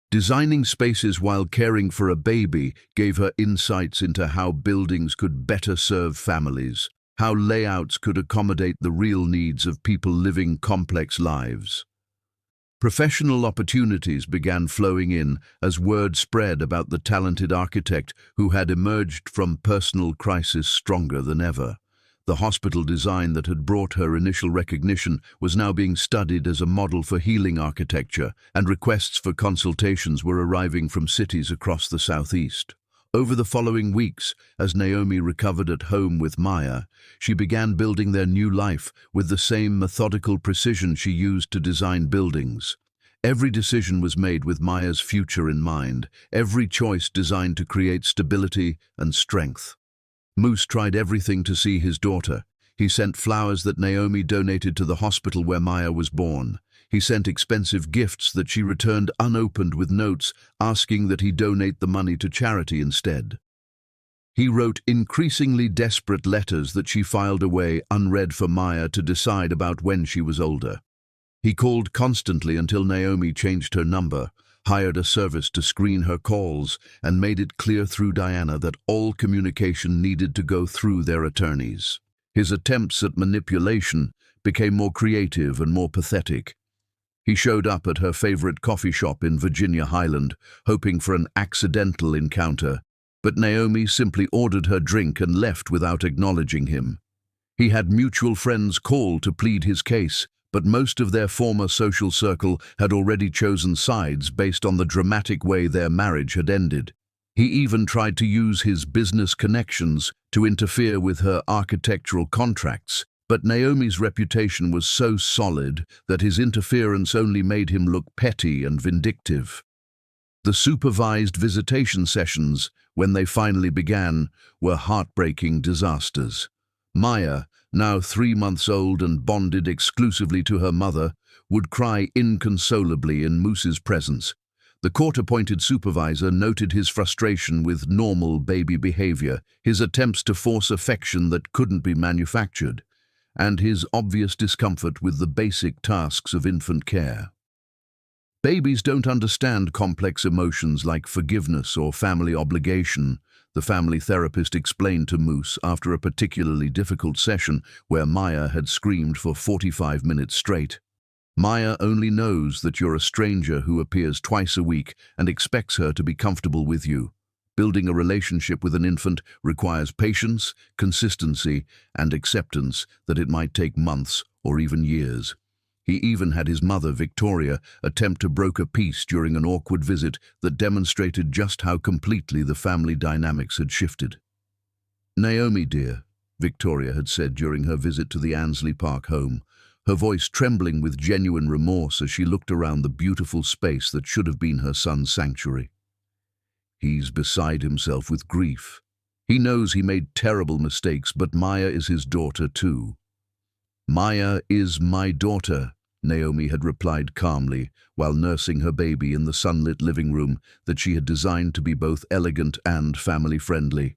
Designing spaces while caring for a baby gave her insights into how buildings could better serve families, how layouts could accommodate the real needs of people living complex lives. Professional opportunities began flowing in as word spread about the talented architect who had emerged from personal crisis stronger than ever. The hospital design that had brought her initial recognition was now being studied as a model for healing architecture, and requests for consultations were arriving from cities across the southeast. Over the following weeks, as Naomi recovered at home with Maya, she began building their new life with the same methodical precision she used to design buildings. Every decision was made with Maya's future in mind, every choice designed to create stability and strength. Moose tried everything to see his daughter. He sent flowers that Naomi donated to the hospital where Maya was born. He sent expensive gifts that she returned unopened with notes asking that he donate the money to charity instead. He wrote increasingly desperate letters that she filed away unread for Maya to decide about when she was older. He called constantly until Naomi changed her number, hired a service to screen her calls, and made it clear through Diana that all communication needed to go through their attorneys. His attempts at manipulation became more creative and more pathetic. He showed up at her favorite coffee shop in Virginia Highland, hoping for an accidental encounter, but Naomi simply ordered her drink and left without acknowledging him. He had mutual friends call to plead his case, but most of their former social circle had already chosen sides based on the dramatic way their marriage had ended. He even tried to use his business connections to interfere with her architectural contracts, but Naomi's reputation was so solid that his interference only made him look petty and vindictive. The supervised visitation sessions, when they finally began, were heartbreaking disasters. Maya, now 3 months old and bonded exclusively to her mother, would cry inconsolably in Moose's presence. The court-appointed supervisor noted his frustration with normal baby behavior, his attempts to force affection that couldn't be manufactured, and his obvious discomfort with the basic tasks of infant care. Babies don't understand complex emotions like forgiveness or family obligation, the family therapist explained to Moose after a particularly difficult session where Maya had screamed for 45 minutes straight. Maya only knows that you're a stranger who appears twice a week and expects her to be comfortable with you. Building a relationship with an infant requires patience, consistency, and acceptance that it might take months or even years. He even had his mother, Victoria, attempt to broker peace during an awkward visit that demonstrated just how completely the family dynamics had shifted. "Naomi, dear," Victoria had said during her visit to the Annesley Park home, her voice trembling with genuine remorse as she looked around the beautiful space that should have been her son's sanctuary. He's beside himself with grief. He knows he made terrible mistakes, but Maya is his daughter too. "Maya is my daughter," Naomi had replied calmly while nursing her baby in the sunlit living room that she had designed to be both elegant and family-friendly.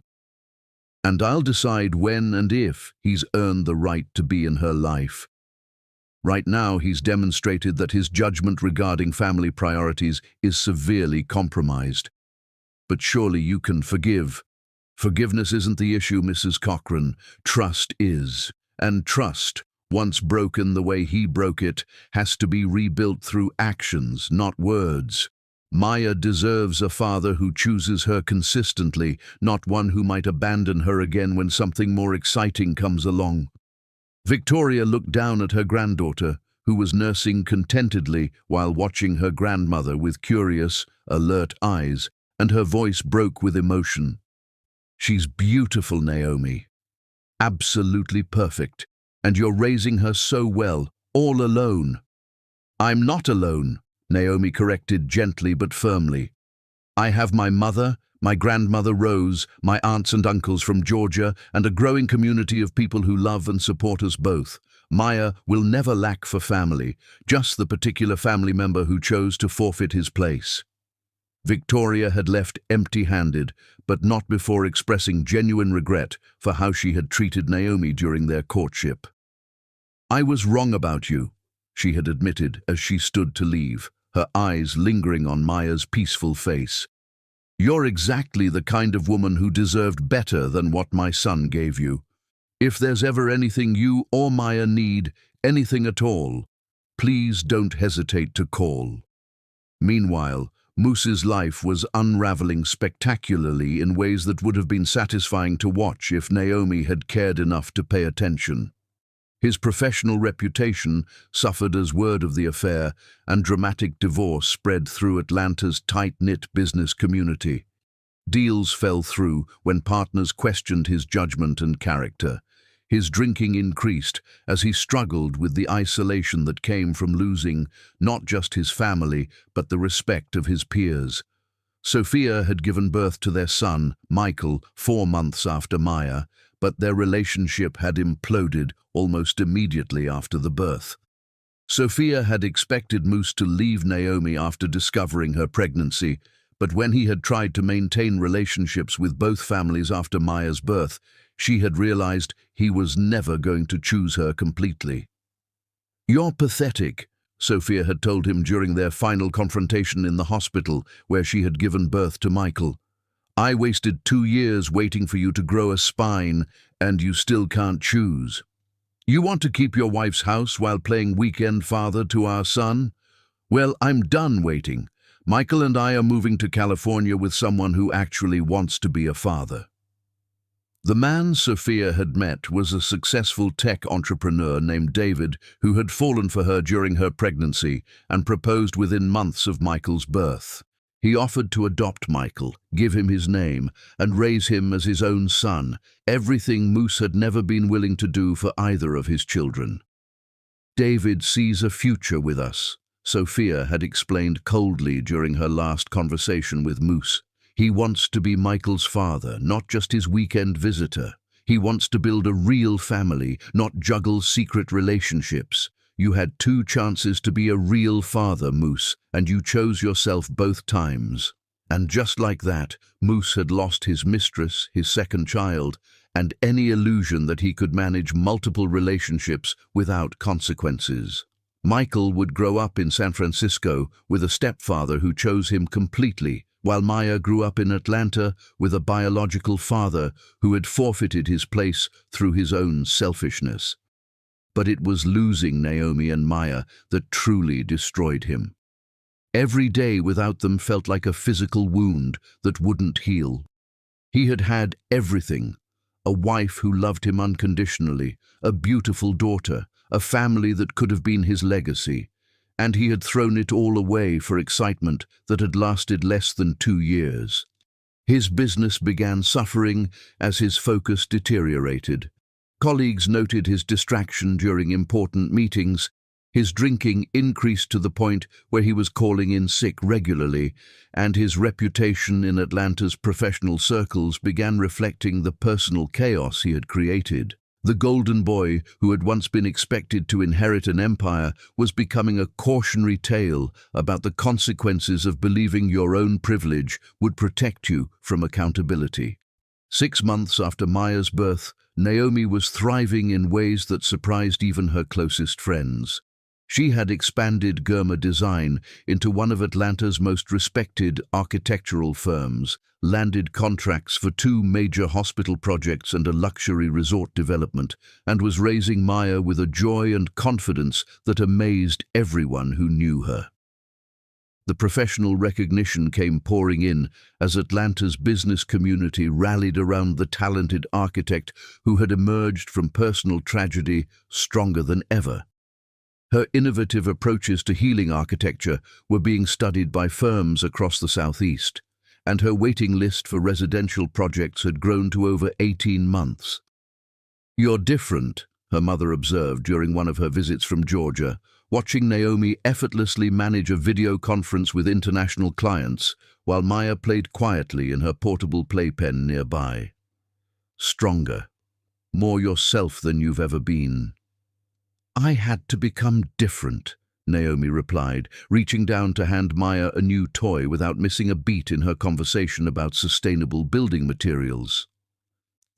"And I'll decide when and if he's earned the right to be in her life. Right now, he's demonstrated that his judgment regarding family priorities is severely compromised. But surely you can forgive. Forgiveness isn't the issue, Mrs. Cochran. Trust is. And trust, once broken the way he broke it, has to be rebuilt through actions, not words. Maya deserves a father who chooses her consistently, not one who might abandon her again when something more exciting comes along." Victoria looked down at her granddaughter, who was nursing contentedly while watching her grandmother with curious, alert eyes, and her voice broke with emotion. "She's beautiful, Naomi. Absolutely perfect. And you're raising her so well, all alone." "I'm not alone," Naomi corrected gently but firmly. "I have my mother, my grandmother Rose, my aunts and uncles from Georgia, and a growing community of people who love and support us both. Maya will never lack for family, just the particular family member who chose to forfeit his place." Victoria had left empty-handed, but not before expressing genuine regret for how she had treated Naomi during their courtship. "I was wrong about you," she had admitted as she stood to leave, her eyes lingering on Maya's peaceful face. "You're exactly the kind of woman who deserved better than what my son gave you. If there's ever anything you or Maya need, anything at all, please don't hesitate to call." Meanwhile, Moose's life was unraveling spectacularly in ways that would have been satisfying to watch if Naomi had cared enough to pay attention. His professional reputation suffered as word of the affair, and dramatic divorce spread through Atlanta's tight-knit business community. Deals fell through when partners questioned his judgment and character. His drinking increased as he struggled with the isolation that came from losing not just his family, but the respect of his peers. Sophia had given birth to their son, Michael, 4 months after Maya, but their relationship had imploded almost immediately after the birth. Sophia had expected Moose to leave Naomi after discovering her pregnancy, but when he had tried to maintain relationships with both families after Maya's birth, she had realized he was never going to choose her completely. "You're pathetic," Sophia had told him during their final confrontation in the hospital where she had given birth to Michael. "I wasted 2 years waiting for you to grow a spine, and you still can't choose. You want to keep your wife's house while playing weekend father to our son? Well, I'm done waiting. Michael and I are moving to California with someone who actually wants to be a father." The man Sophia had met was a successful tech entrepreneur named David who had fallen for her during her pregnancy and proposed within months of Michael's birth. He offered to adopt Michael, give him his name, and raise him as his own son, everything Moose had never been willing to do for either of his children. "David sees a future with us," Sophia had explained coldly during her last conversation with Moose. "He wants to be Michael's father, not just his weekend visitor. He wants to build a real family, not juggle secret relationships. You had 2 chances to be a real father, Moose, and you chose yourself both times." And just like that, Moose had lost his mistress, his second child, and any illusion that he could manage multiple relationships without consequences. Michael would grow up in San Francisco with a stepfather who chose him completely, while Maya grew up in Atlanta with a biological father who had forfeited his place through his own selfishness. But it was losing Naomi and Maya that truly destroyed him. Every day without them felt like a physical wound that wouldn't heal. He had had everything: a wife who loved him unconditionally, a beautiful daughter, a family that could have been his legacy, and he had thrown it all away for excitement that had lasted less than 2 years. His business began suffering as his focus deteriorated. Colleagues noted his distraction during important meetings. His drinking increased to the point where he was calling in sick regularly, and his reputation in Atlanta's professional circles began reflecting the personal chaos he had created. The golden boy, who had once been expected to inherit an empire, was becoming a cautionary tale about the consequences of believing your own privilege would protect you from accountability. 6 months after Maya's birth, Naomi was thriving in ways that surprised even her closest friends. She had expanded Gurma Design into one of Atlanta's most respected architectural firms, landed contracts for 2 major hospital projects and a luxury resort development, and was raising Maya with a joy and confidence that amazed everyone who knew her. The professional recognition came pouring in as Atlanta's business community rallied around the talented architect who had emerged from personal tragedy stronger than ever. Her innovative approaches to healing architecture were being studied by firms across the Southeast, and her waiting list for residential projects had grown to over 18 months. "You're different," her mother observed during one of her visits from Georgia, watching Naomi effortlessly manage a video conference with international clients, while Maya played quietly in her portable playpen nearby. "Stronger, more yourself than you've ever been." "I had to become different," Naomi replied, reaching down to hand Maya a new toy without missing a beat in her conversation about sustainable building materials.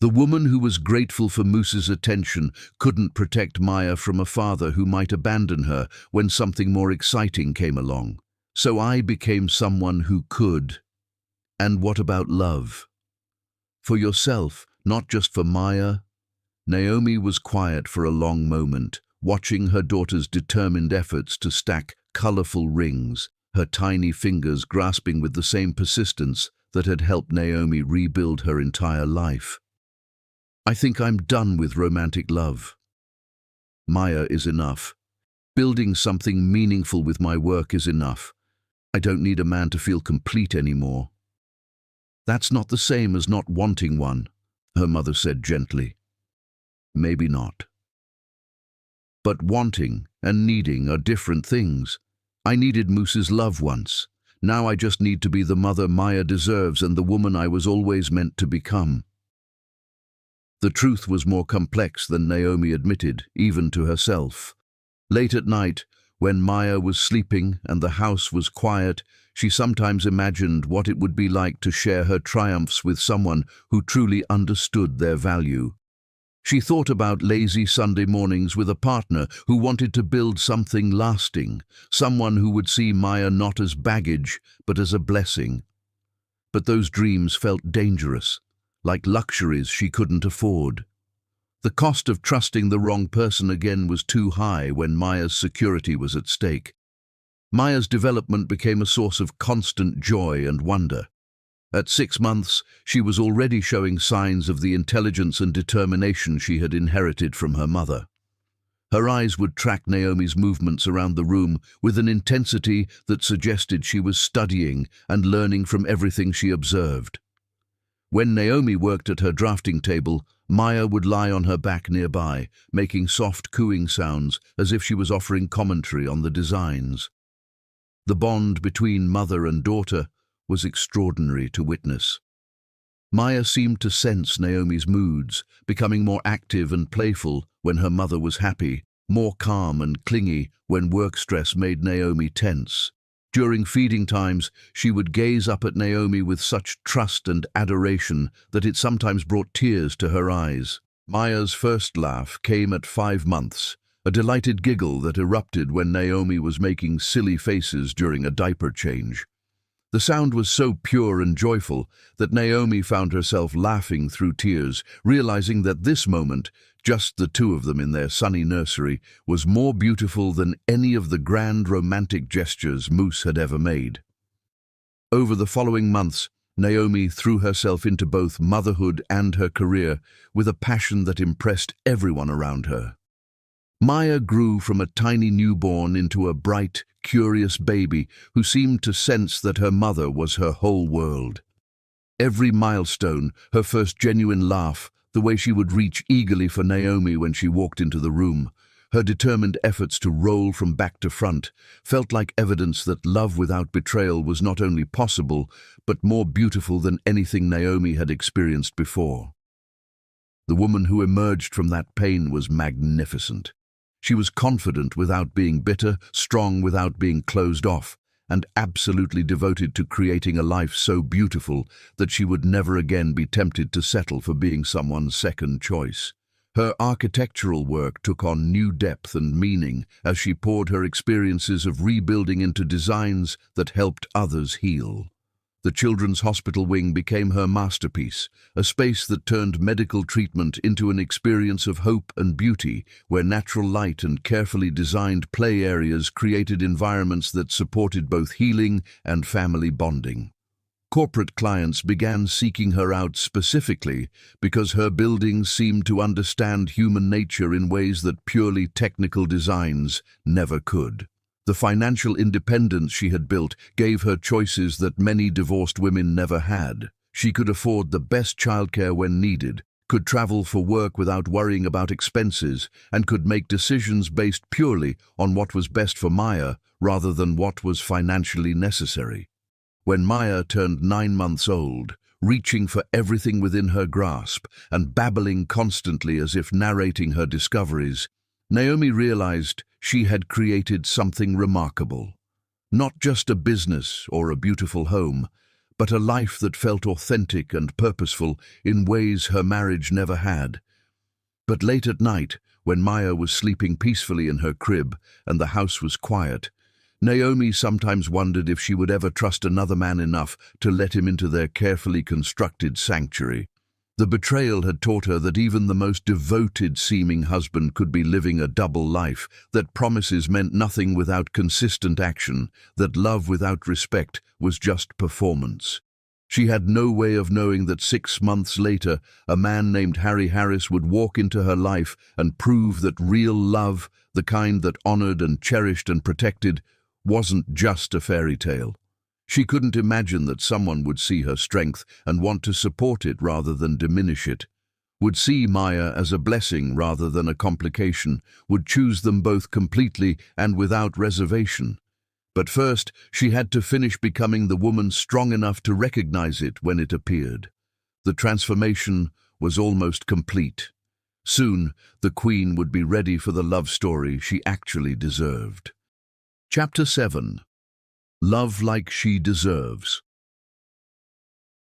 The woman who was grateful for Moose's attention couldn't protect Maya from a father who might abandon her when something more exciting came along. "So I became someone who could." "And what about love? For yourself, not just for Maya?" Naomi was quiet for a long moment, watching her daughter's determined efforts to stack colorful rings, her tiny fingers grasping with the same persistence that had helped Naomi rebuild her entire life. "I think I'm done with romantic love. Maya is enough. Building something meaningful with my work is enough. I don't need a man to feel complete anymore." "That's not the same as not wanting one," her mother said gently. "Maybe not. But wanting and needing are different things. I needed Moose's love once. Now I just need to be the mother Maya deserves and the woman I was always meant to become." The truth was more complex than Naomi admitted, even to herself. Late at night, when Maya was sleeping and the house was quiet, she sometimes imagined what it would be like to share her triumphs with someone who truly understood their value. She thought about lazy Sunday mornings with a partner who wanted to build something lasting, someone who would see Maya not as baggage, but as a blessing. But those dreams felt dangerous, like luxuries she couldn't afford. The cost of trusting the wrong person again was too high when Maya's security was at stake. Maya's development became a source of constant joy and wonder. At 6 months, she was already showing signs of the intelligence and determination she had inherited from her mother. Her eyes would track Naomi's movements around the room with an intensity that suggested she was studying and learning from everything she observed. When Naomi worked at her drafting table, Maya would lie on her back nearby, making soft cooing sounds as if she was offering commentary on the designs. The bond between mother and daughter was extraordinary to witness. Maya seemed to sense Naomi's moods, becoming more active and playful when her mother was happy, more calm and clingy when work stress made Naomi tense. During feeding times, she would gaze up at Naomi with such trust and adoration that it sometimes brought tears to her eyes. Maya's first laugh came at 5 months, a delighted giggle that erupted when Naomi was making silly faces during a diaper change. The sound was so pure and joyful that Naomi found herself laughing through tears, realizing that this moment, just the two of them in their sunny nursery, was more beautiful than any of the grand romantic gestures Moose had ever made. Over the following months, Naomi threw herself into both motherhood and her career with a passion that impressed everyone around her. Maya grew from a tiny newborn into a bright, curious baby who seemed to sense that her mother was her whole world. Every milestone, her first genuine laugh, the way she would reach eagerly for Naomi when she walked into the room, her determined efforts to roll from back to front, felt like evidence that love without betrayal was not only possible, but more beautiful than anything Naomi had experienced before. The woman who emerged from that pain was magnificent. She was confident without being bitter, strong without being closed off, and absolutely devoted to creating a life so beautiful that she would never again be tempted to settle for being someone's second choice. Her architectural work took on new depth and meaning as she poured her experiences of rebuilding into designs that helped others heal. The children's hospital wing became her masterpiece, a space that turned medical treatment into an experience of hope and beauty, where natural light and carefully designed play areas created environments that supported both healing and family bonding. Corporate clients began seeking her out specifically because her buildings seemed to understand human nature in ways that purely technical designs never could. The financial independence she had built gave her choices that many divorced women never had. She could afford the best childcare when needed, could travel for work without worrying about expenses, and could make decisions based purely on what was best for Maya rather than what was financially necessary. When Maya turned 9 months old, reaching for everything within her grasp and babbling constantly as if narrating her discoveries, Naomi realized she had created something remarkable. Not just a business or a beautiful home, but a life that felt authentic and purposeful in ways her marriage never had. But late at night, when Maya was sleeping peacefully in her crib and the house was quiet, Naomi sometimes wondered if she would ever trust another man enough to let him into their carefully constructed sanctuary. The betrayal had taught her that even the most devoted-seeming husband could be living a double life, that promises meant nothing without consistent action, that love without respect was just performance. She had no way of knowing that 6 months later, a man named Harry Harris would walk into her life and prove that real love, the kind that honored and cherished and protected, wasn't just a fairy tale. She couldn't imagine that someone would see her strength and want to support it rather than diminish it, would see Maya as a blessing rather than a complication, would choose them both completely and without reservation. But first, she had to finish becoming the woman strong enough to recognize it when it appeared. The transformation was almost complete. Soon, the Queen would be ready for the love story she actually deserved. Chapter 7. Love Like She Deserves.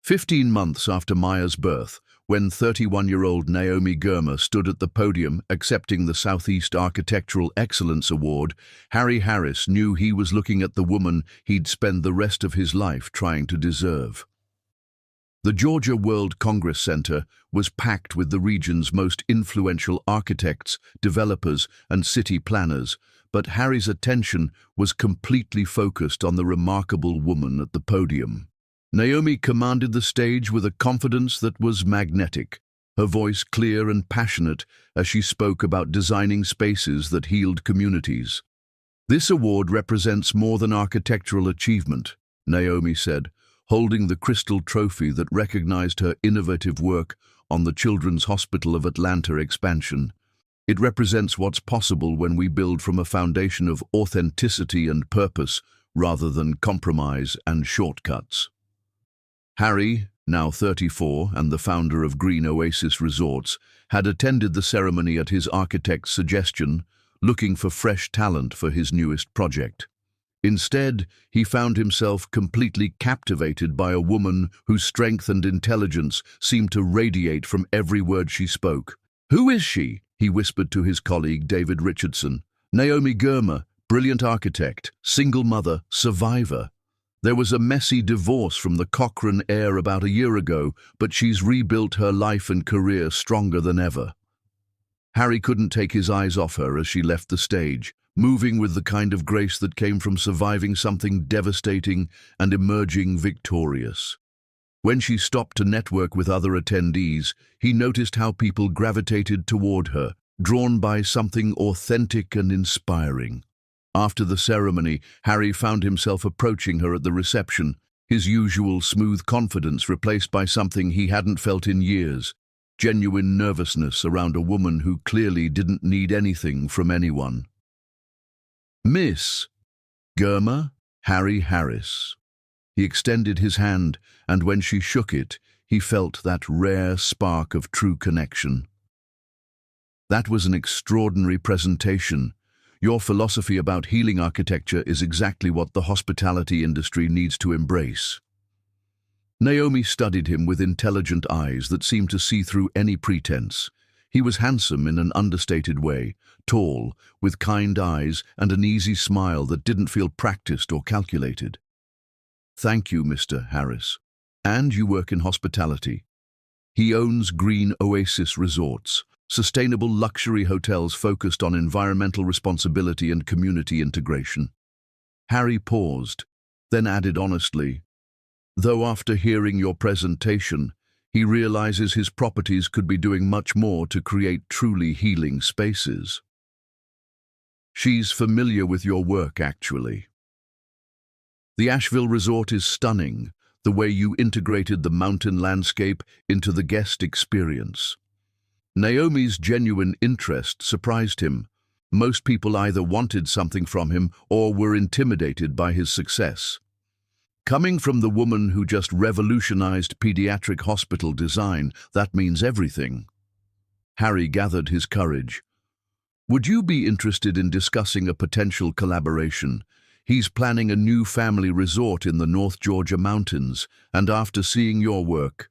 15 months after Maya's birth, when 31-year-old Naomi Germer stood at the podium accepting the Southeast Architectural Excellence Award, Harry Harris knew he was looking at the woman he'd spend the rest of his life trying to deserve. The Georgia World Congress Center was packed with the region's most influential architects, developers, and city planners, but Harry's attention was completely focused on the remarkable woman at the podium. Naomi commanded the stage with a confidence that was magnetic, her voice clear and passionate as she spoke about designing spaces that healed communities. "This award represents more than architectural achievement," Naomi said, holding the crystal trophy that recognized her innovative work on the Children's Hospital of Atlanta expansion. "It represents what's possible when we build from a foundation of authenticity and purpose rather than compromise and shortcuts." Harry, now 34 and the founder of Green Oasis Resorts, had attended the ceremony at his architect's suggestion, looking for fresh talent for his newest project. Instead, he found himself completely captivated by a woman whose strength and intelligence seemed to radiate from every word she spoke. "Who is she?" he whispered to his colleague David Richardson. "Naomi Germer, brilliant architect, single mother, survivor. There was a messy divorce from the Cochrane heir about a year ago, but she's rebuilt her life and career stronger than ever." Harry couldn't take his eyes off her as she left the stage, moving with the kind of grace that came from surviving something devastating and emerging victorious. When she stopped to network with other attendees, he noticed how people gravitated toward her, drawn by something authentic and inspiring. After the ceremony, Harry found himself approaching her at the reception, his usual smooth confidence replaced by something he hadn't felt in years, genuine nervousness around a woman who clearly didn't need anything from anyone. "Miss Germer, Harry Harris." He extended his hand, and when she shook it, he felt that rare spark of true connection. "That was an extraordinary presentation. Your philosophy about healing architecture is exactly what the hospitality industry needs to embrace." Naomi studied him with intelligent eyes that seemed to see through any pretense. He was handsome in an understated way, tall, with kind eyes and an easy smile that didn't feel practiced or calculated. "Thank you, Mr. Harris. And you work in hospitality." He owns Green Oasis Resorts, sustainable luxury hotels focused on environmental responsibility and community integration. Harry paused, then added honestly, "Though after hearing your presentation, he realizes his properties could be doing much more to create truly healing spaces." "She's familiar with your work, actually. The Asheville Resort is stunning, the way you integrated the mountain landscape into the guest experience." Naomi's genuine interest surprised him. Most people either wanted something from him or were intimidated by his success. Coming from the woman who just revolutionized pediatric hospital design, that means everything. Harry gathered his courage. "Would you be interested in discussing a potential collaboration? He's planning a new family resort in the North Georgia mountains, and after seeing your work—"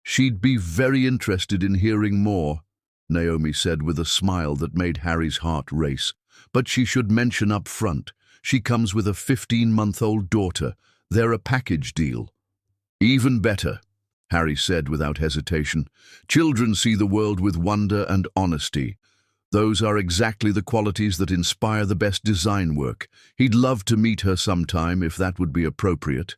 "She'd be very interested in hearing more," Naomi said with a smile that made Harry's heart race. "But she should mention up front, she comes with a 15-month-old daughter. They're a package deal." "Even better," Harry said without hesitation. "Children see the world with wonder and honesty. Those are exactly the qualities that inspire the best design work. He'd love to meet her sometime if that would be appropriate."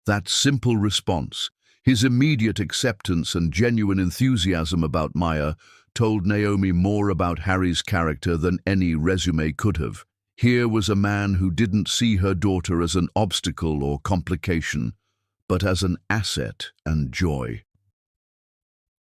That simple response, his immediate acceptance and genuine enthusiasm about Maya, told Naomi more about Harry's character than any resume could have. Here was a man who didn't see her daughter as an obstacle or complication, but as an asset and joy.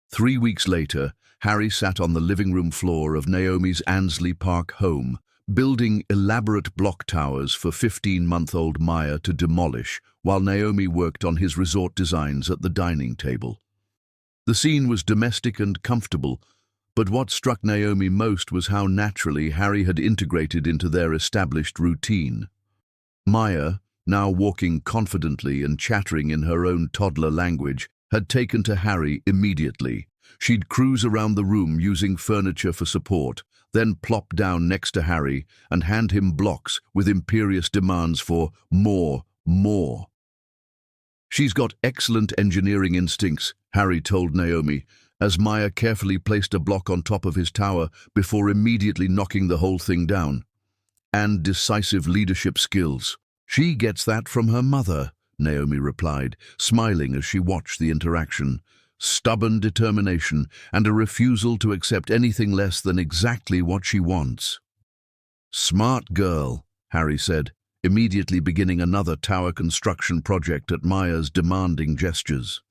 3 weeks later, Harry sat on the living room floor of Naomi's Ansley Park home, building elaborate block towers for 15-month-old Maya to demolish, while Naomi worked on his resort designs at the dining table. The scene was domestic and comfortable, but what struck Naomi most was how naturally Harry had integrated into their established routine. Maya, now walking confidently and chattering in her own toddler language, had taken to Harry immediately. She'd cruise around the room using furniture for support, then plop down next to Harry and hand him blocks with imperious demands for more. "She's got excellent engineering instincts," Harry told Naomi, as Maya carefully placed a block on top of his tower before immediately knocking the whole thing down. "And decisive leadership skills. She gets that from her mother," Naomi replied, smiling as she watched the interaction. "Stubborn determination and a refusal to accept anything less than exactly what she wants." "Smart girl," Harry said, immediately beginning another tower construction project at Maya's demanding gestures.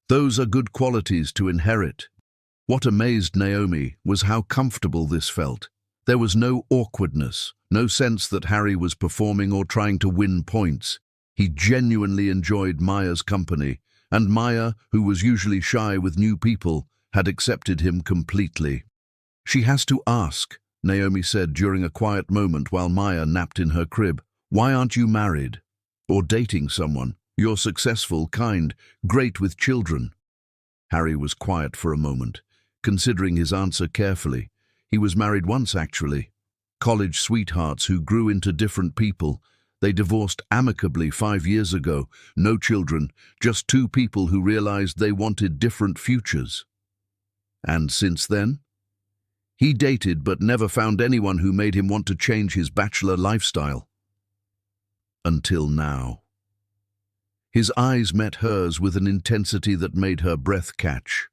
"Those are good qualities to inherit." What amazed Naomi was how comfortable this felt. There was no awkwardness, no sense that Harry was performing or trying to win points. He genuinely enjoyed Maya's company, and Maya, who was usually shy with new people, had accepted him completely. "She has to ask," Naomi said during a quiet moment while Maya napped in her crib. "Why aren't you married? Or dating someone? You're successful, kind, great with children." Harry was quiet for a moment, considering his answer carefully. He was married once, actually. College sweethearts who grew into different people. They divorced amicably 5 years ago. No children, just two people who realized they wanted different futures. And since then? He dated but never found anyone who made him want to change his bachelor lifestyle. Until now. His eyes met hers with an intensity that made her breath catch.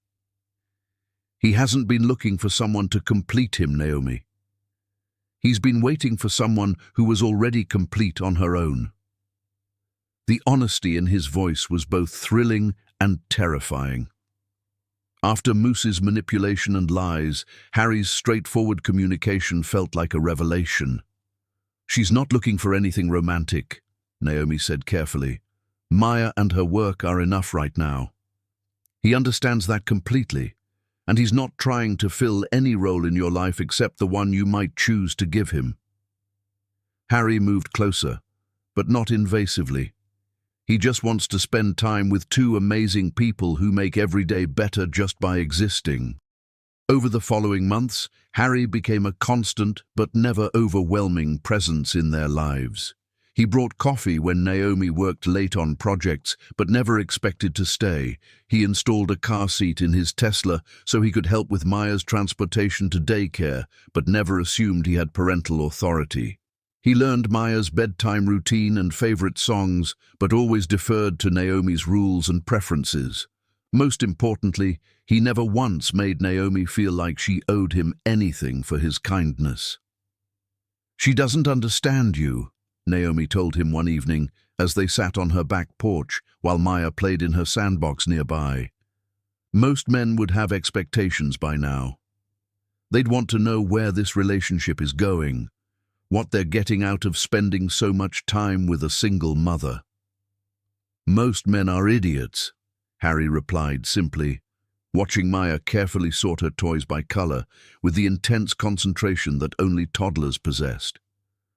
He hasn't been looking for someone to complete him, Naomi. He's been waiting for someone who was already complete on her own. The honesty in his voice was both thrilling and terrifying. After Moose's manipulation and lies, Harry's straightforward communication felt like a revelation. "She's not looking for anything romantic," Naomi said carefully. "Maya and her work are enough right now." He understands that completely, and he's not trying to fill any role in your life except the one you might choose to give him. Harry moved closer, but not invasively. He just wants to spend time with two amazing people who make every day better just by existing. Over the following months, Harry became a constant but never overwhelming presence in their lives. He brought coffee when Naomi worked late on projects, but never expected to stay. He installed a car seat in his Tesla so he could help with Maya's transportation to daycare, but never assumed he had parental authority. He learned Maya's bedtime routine and favorite songs, but always deferred to Naomi's rules and preferences. Most importantly, he never once made Naomi feel like she owed him anything for his kindness. "She doesn't understand you," Naomi told him one evening as they sat on her back porch while Maya played in her sandbox nearby. "Most men would have expectations by now. They'd want to know where this relationship is going, what they're getting out of spending so much time with a single mother." "Most men are idiots," Harry replied simply, watching Maya carefully sort her toys by color with the intense concentration that only toddlers possessed.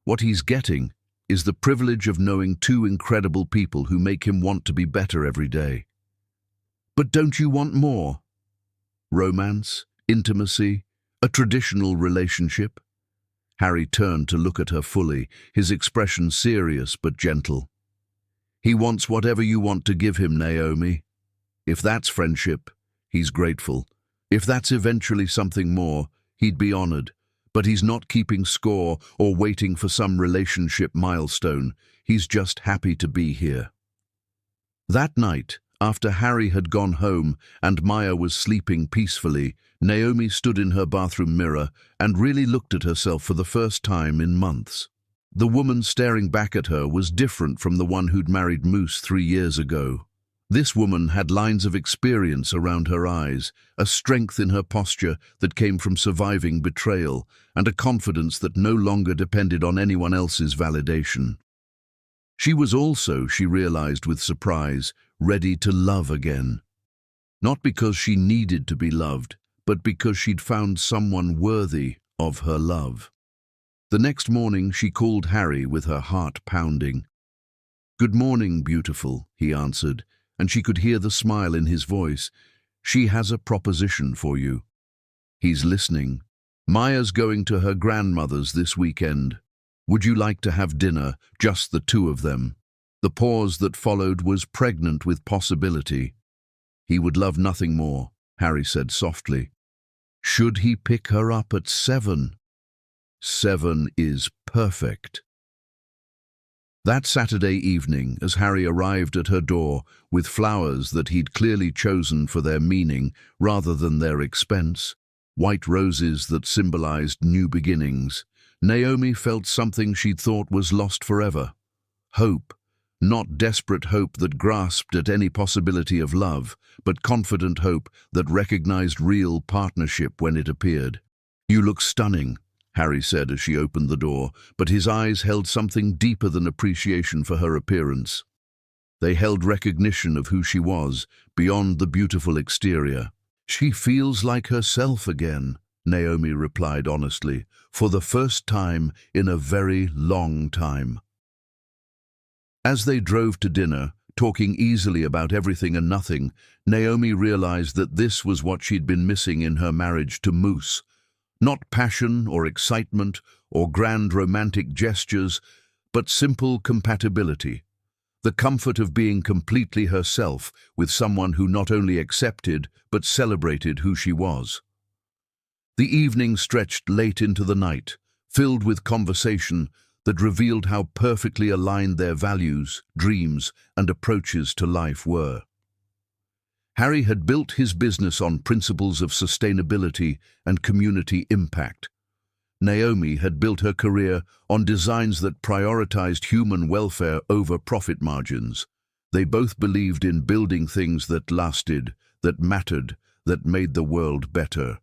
What he's getting is the privilege of knowing two incredible people who make him want to be better every day. "But don't you want more? Romance, intimacy, a traditional relationship?" Harry turned to look at her fully, his expression serious but gentle. "He wants whatever you want to give him, Naomi. If that's friendship, he's grateful. If that's eventually something more, he'd be honored. But he's not keeping score or waiting for some relationship milestone. He's just happy to be here." That night, after Harry had gone home and Maya was sleeping peacefully, Naomi stood in her bathroom mirror and really looked at herself for the first time in months. The woman staring back at her was different from the one who'd married Moose 3 years ago. This woman had lines of experience around her eyes, a strength in her posture that came from surviving betrayal, and a confidence that no longer depended on anyone else's validation. She was also, she realized with surprise, ready to love again. Not because she needed to be loved, but because she'd found someone worthy of her love. The next morning she called Harry with her heart pounding. "Good morning, beautiful," he answered, and she could hear the smile in his voice. "She has a proposition for you." He's listening. "Maya's going to her grandmother's this weekend. Would you like to have dinner, just the two of them?" The pause that followed was pregnant with possibility. "He would love nothing more," Harry said softly. "Should he pick her up at 7? 7 is perfect." That Saturday evening, as Harry arrived at her door with flowers that he'd clearly chosen for their meaning rather than their expense, white roses that symbolized new beginnings, Naomi felt something she'd thought was lost forever. Hope. Not desperate hope that grasped at any possibility of love, but confident hope that recognized real partnership when it appeared. "You look stunning," Harry said as she opened the door, but his eyes held something deeper than appreciation for her appearance. They held recognition of who she was, beyond the beautiful exterior. "She feels like herself again," Naomi replied honestly, "for the first time in a very long time." As they drove to dinner, talking easily about everything and nothing, Naomi realized that this was what she'd been missing in her marriage to Moose. Not passion or excitement or grand romantic gestures, but simple compatibility. The comfort of being completely herself with someone who not only accepted but celebrated who she was. The evening stretched late into the night, filled with conversation that revealed how perfectly aligned their values, dreams, and approaches to life were. Harry had built his business on principles of sustainability and community impact. Naomi had built her career on designs that prioritized human welfare over profit margins. They both believed in building things that lasted, that mattered, that made the world better.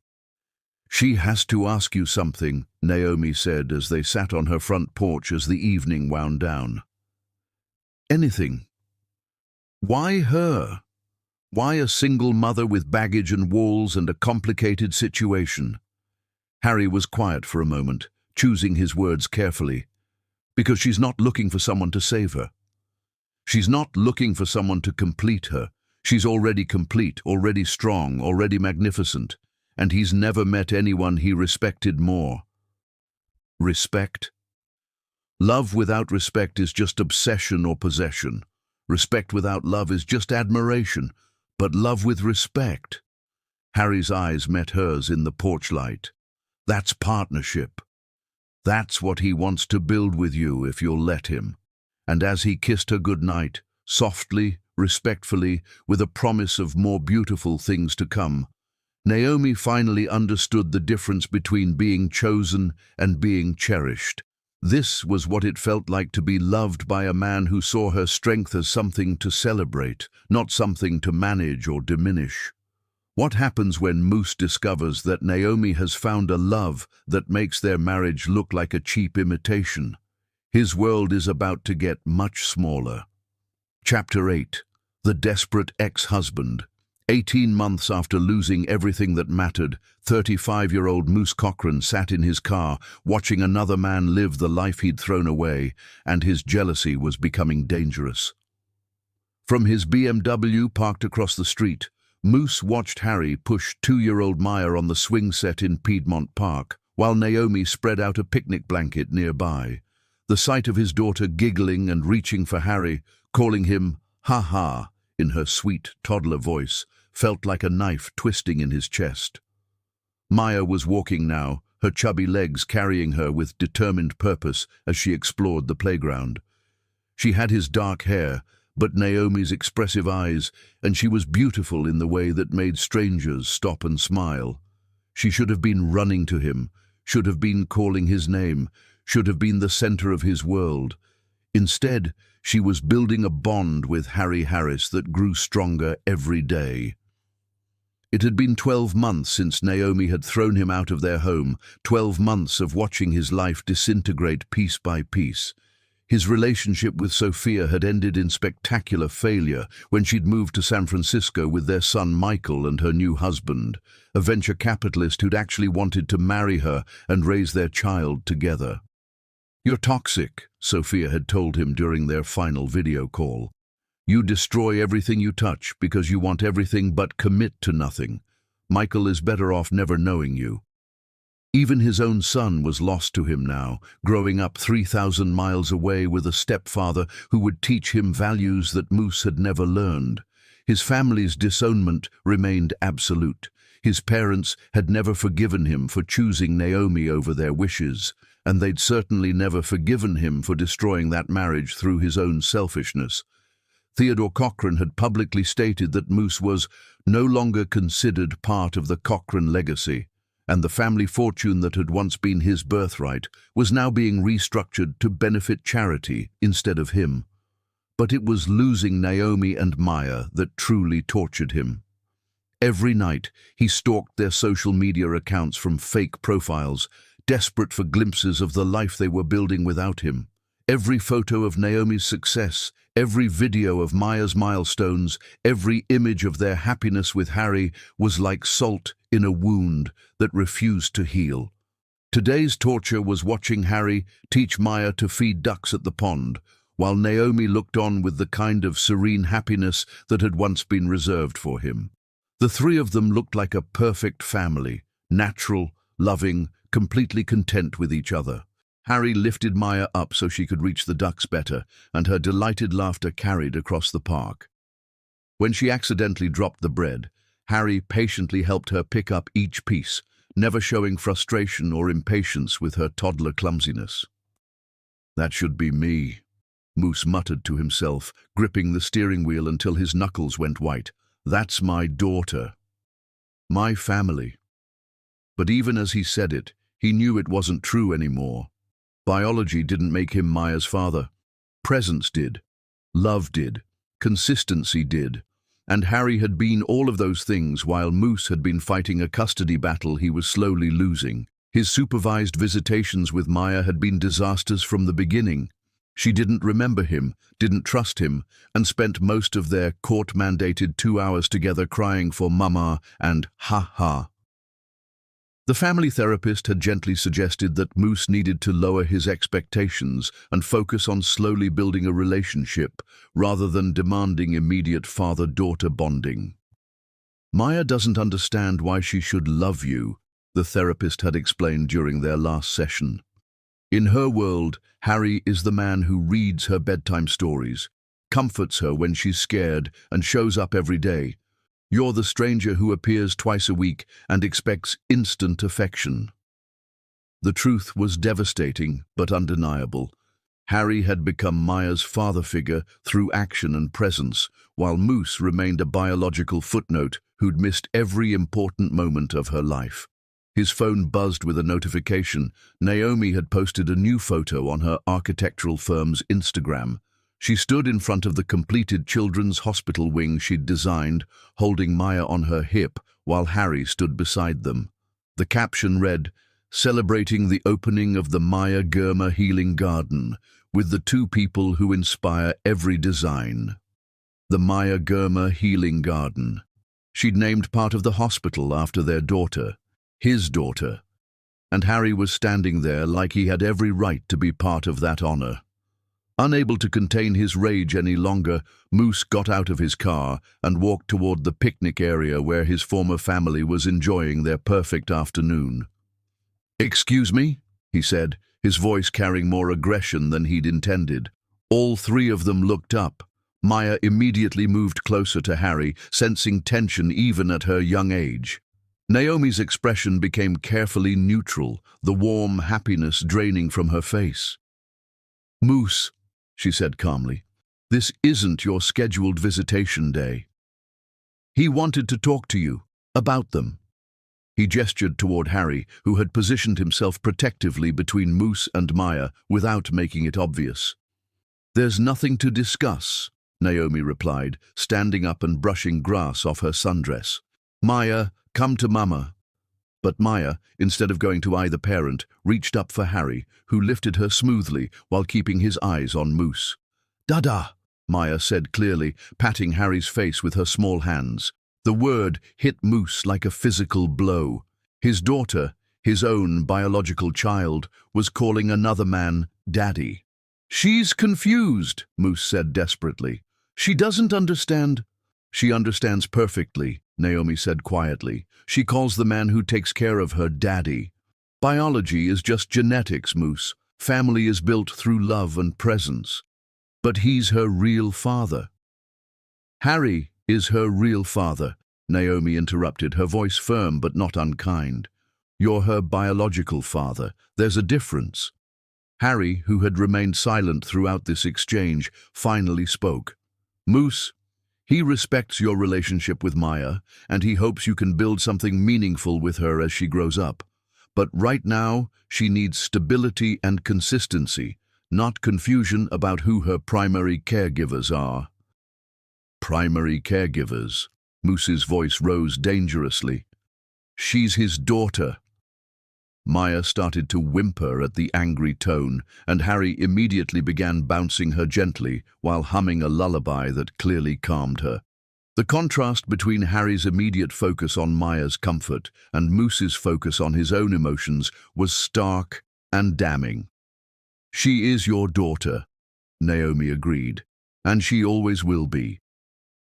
"She has to ask you something," Naomi said as they sat on her front porch as the evening wound down. "Anything." "Why her? Why a single mother with baggage and walls and a complicated situation?" Harry was quiet for a moment, choosing his words carefully. "Because she's not looking for someone to save her. She's not looking for someone to complete her. She's already complete, already strong, already magnificent, and he's never met anyone he respected more." Respect? Love without respect is just obsession or possession. Respect without love is just admiration, but love with respect. Harry's eyes met hers in the porch light. That's partnership. That's what he wants to build with you if you'll let him. And as he kissed her goodnight, softly, respectfully, with a promise of more beautiful things to come, Naomi finally understood the difference between being chosen and being cherished. This was what it felt like to be loved by a man who saw her strength as something to celebrate, not something to manage or diminish. What happens when Moose discovers that Naomi has found a love that makes their marriage look like a cheap imitation? His world is about to get much smaller. Chapter 8. The Desperate Ex-Husband. 18 months after losing everything that mattered, 35-year-old Moose Cochran sat in his car, watching another man live the life he'd thrown away, and his jealousy was becoming dangerous. From his BMW parked across the street, Moose watched Harry push 2-year-old Maya on the swing set in Piedmont Park, while Naomi spread out a picnic blanket nearby. The sight of his daughter giggling and reaching for Harry, calling him "ha-ha" in her sweet toddler voice, felt like a knife twisting in his chest. Maya was walking now, her chubby legs carrying her with determined purpose as she explored the playground. She had his dark hair, but Naomi's expressive eyes, and she was beautiful in the way that made strangers stop and smile. She should have been running to him, should have been calling his name, should have been the center of his world. Instead, she was building a bond with Harry Harris that grew stronger every day. It had been 12 months since Naomi had thrown him out of their home, 12 months of watching his life disintegrate piece by piece. His relationship with Sophia had ended in spectacular failure when she'd moved to San Francisco with their son Michael and her new husband, a venture capitalist who'd actually wanted to marry her and raise their child together. "You're toxic," Sophia had told him during their final video call. "You destroy everything you touch because you want everything but commit to nothing. Michael is better off never knowing you." Even his own son was lost to him now, growing up 3,000 miles away with a stepfather who would teach him values that Moose had never learned. His family's disownment remained absolute. His parents had never forgiven him for choosing Naomi over their wishes, and they'd certainly never forgiven him for destroying that marriage through his own selfishness. Theodore Cochran had publicly stated that Moose was no longer considered part of the Cochran legacy, and the family fortune that had once been his birthright was now being restructured to benefit charity instead of him. But it was losing Naomi and Maya that truly tortured him. Every night, he stalked their social media accounts from fake profiles, desperate for glimpses of the life they were building without him. Every photo of Naomi's success, every video of Maya's milestones, every image of their happiness with Harry was like salt in a wound that refused to heal. Today's torture was watching Harry teach Maya to feed ducks at the pond, while Naomi looked on with the kind of serene happiness that had once been reserved for him. The three of them looked like a perfect family, natural, loving, completely content with each other. Harry lifted Maya up so she could reach the ducks better, and her delighted laughter carried across the park. When she accidentally dropped the bread, Harry patiently helped her pick up each piece, never showing frustration or impatience with her toddler clumsiness. "That should be me," Moose muttered to himself, gripping the steering wheel until his knuckles went white. "That's my daughter. My family." But even as he said it, he knew it wasn't true anymore. Biology didn't make him Maya's father. Presence did. Love did. Consistency did. And Harry had been all of those things while Moose had been fighting a custody battle he was slowly losing. His supervised visitations with Maya had been disasters from the beginning. She didn't remember him, didn't trust him, and spent most of their court-mandated 2 hours together crying for mama and ha-ha. The family therapist had gently suggested that Moose needed to lower his expectations and focus on slowly building a relationship rather than demanding immediate father-daughter bonding. "Maya doesn't understand why she should love you," the therapist had explained during their last session. "In her world, Harry is the man who reads her bedtime stories, comforts her when she's scared, and shows up every day. You're the stranger who appears twice a week and expects instant affection." The truth was devastating but undeniable. Harry had become Maya's father figure through action and presence, while Moose remained a biological footnote who'd missed every important moment of her life. His phone buzzed with a notification. Naomi had posted a new photo on her architectural firm's Instagram. She stood in front of the completed children's hospital wing she'd designed, holding Maya on her hip while Harry stood beside them. The caption read, "Celebrating the opening of the Maya Gurma Healing Garden, with the two people who inspire every design." The Maya Gurma Healing Garden. She'd named part of the hospital after their daughter, his daughter, and Harry was standing there like he had every right to be part of that honor. Unable to contain his rage any longer, Moose got out of his car and walked toward the picnic area where his former family was enjoying their perfect afternoon. "Excuse me?" he said, his voice carrying more aggression than he'd intended. All three of them looked up. Maya immediately moved closer to Harry, sensing tension even at her young age. Naomi's expression became carefully neutral, the warm happiness draining from her face. "Moose," she said calmly, "this isn't your scheduled visitation day. He wanted to talk to you about them." He gestured toward Harry, who had positioned himself protectively between Moose and Maya without making it obvious. "There's nothing to discuss," Naomi replied, standing up and brushing grass off her sundress. "Maya, come to Mama." But Maya, instead of going to either parent, reached up for Harry, who lifted her smoothly while keeping his eyes on Moose. "Dada," Maya said clearly, patting Harry's face with her small hands. The word hit Moose like a physical blow. His daughter, his own biological child, was calling another man Daddy. "She's confused," Moose said desperately. "She doesn't understand." "She understands perfectly," Naomi said quietly. "She calls the man who takes care of her Daddy. Biology is just genetics, Moose. Family is built through love and presence. But he's her real father." "Harry is her real father," Naomi interrupted, her voice firm but not unkind. "You're her biological father. There's a difference." Harry, who had remained silent throughout this exchange, finally spoke. "Moose, he respects your relationship with Maya, and he hopes you can build something meaningful with her as she grows up. But right now, she needs stability and consistency, not confusion about who her primary caregivers are." "Primary caregivers?" Moose's voice rose dangerously. "She's his daughter." Maya started to whimper at the angry tone, and Harry immediately began bouncing her gently while humming a lullaby that clearly calmed her. The contrast between Harry's immediate focus on Maya's comfort and Moose's focus on his own emotions was stark and damning. "She is your daughter," Naomi agreed, "and she always will be.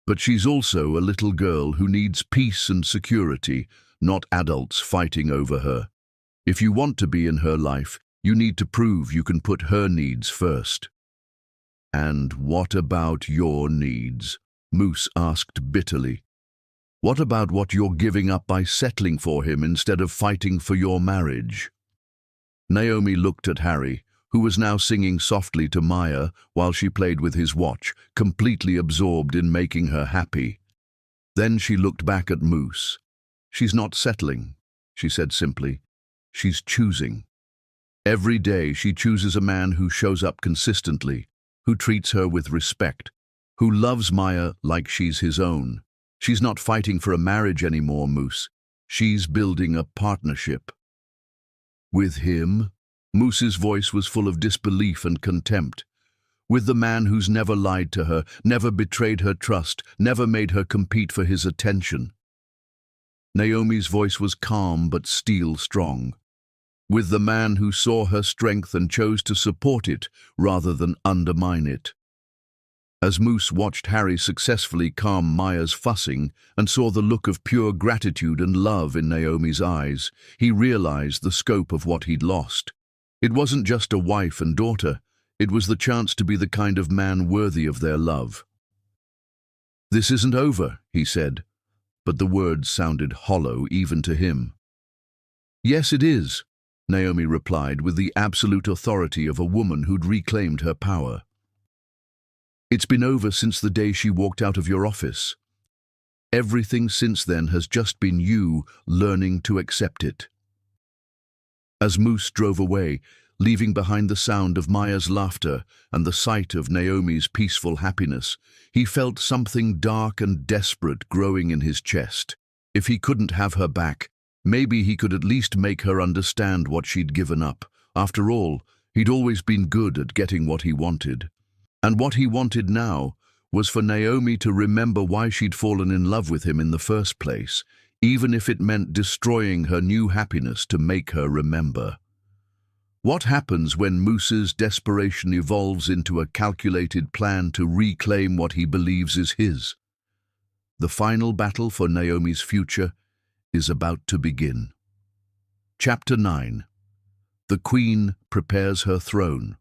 But she's also a little girl who needs peace and security, not adults fighting over her. If you want to be in her life, you need to prove you can put her needs first." "And what about your needs?" Moose asked bitterly. "What about what you're giving up by settling for him instead of fighting for your marriage?" Naomi looked at Harry, who was now singing softly to Maya while she played with his watch, completely absorbed in making her happy. Then she looked back at Moose. "She's not settling," she said simply. "She's choosing. Every day she chooses a man who shows up consistently, who treats her with respect, who loves Maya like she's his own. She's not fighting for a marriage anymore, Moose. She's building a partnership." "With him?" Moose's voice was full of disbelief and contempt. "With the man who's never lied to her, never betrayed her trust, never made her compete for his attention." Naomi's voice was calm but steel-strong. "With the man who saw her strength and chose to support it rather than undermine it." As Moose watched Harry successfully calm Maya's fussing and saw the look of pure gratitude and love in Naomi's eyes, he realized the scope of what he'd lost. It wasn't just a wife and daughter, it was the chance to be the kind of man worthy of their love. "This isn't over," he said, but the words sounded hollow even to him. "Yes, it is," Naomi replied with the absolute authority of a woman who'd reclaimed her power. "It's been over since the day she walked out of your office. Everything since then has just been you learning to accept it." As Moose drove away, leaving behind the sound of Maya's laughter and the sight of Naomi's peaceful happiness, he felt something dark and desperate growing in his chest. If he couldn't have her back, maybe he could at least make her understand what she'd given up. After all, he'd always been good at getting what he wanted. And what he wanted now was for Naomi to remember why she'd fallen in love with him in the first place, even if it meant destroying her new happiness to make her remember. What happens when Moose's desperation evolves into a calculated plan to reclaim what he believes is his? The final battle for Naomi's future is about to begin. Chapter 9. The Queen Prepares Her Throne.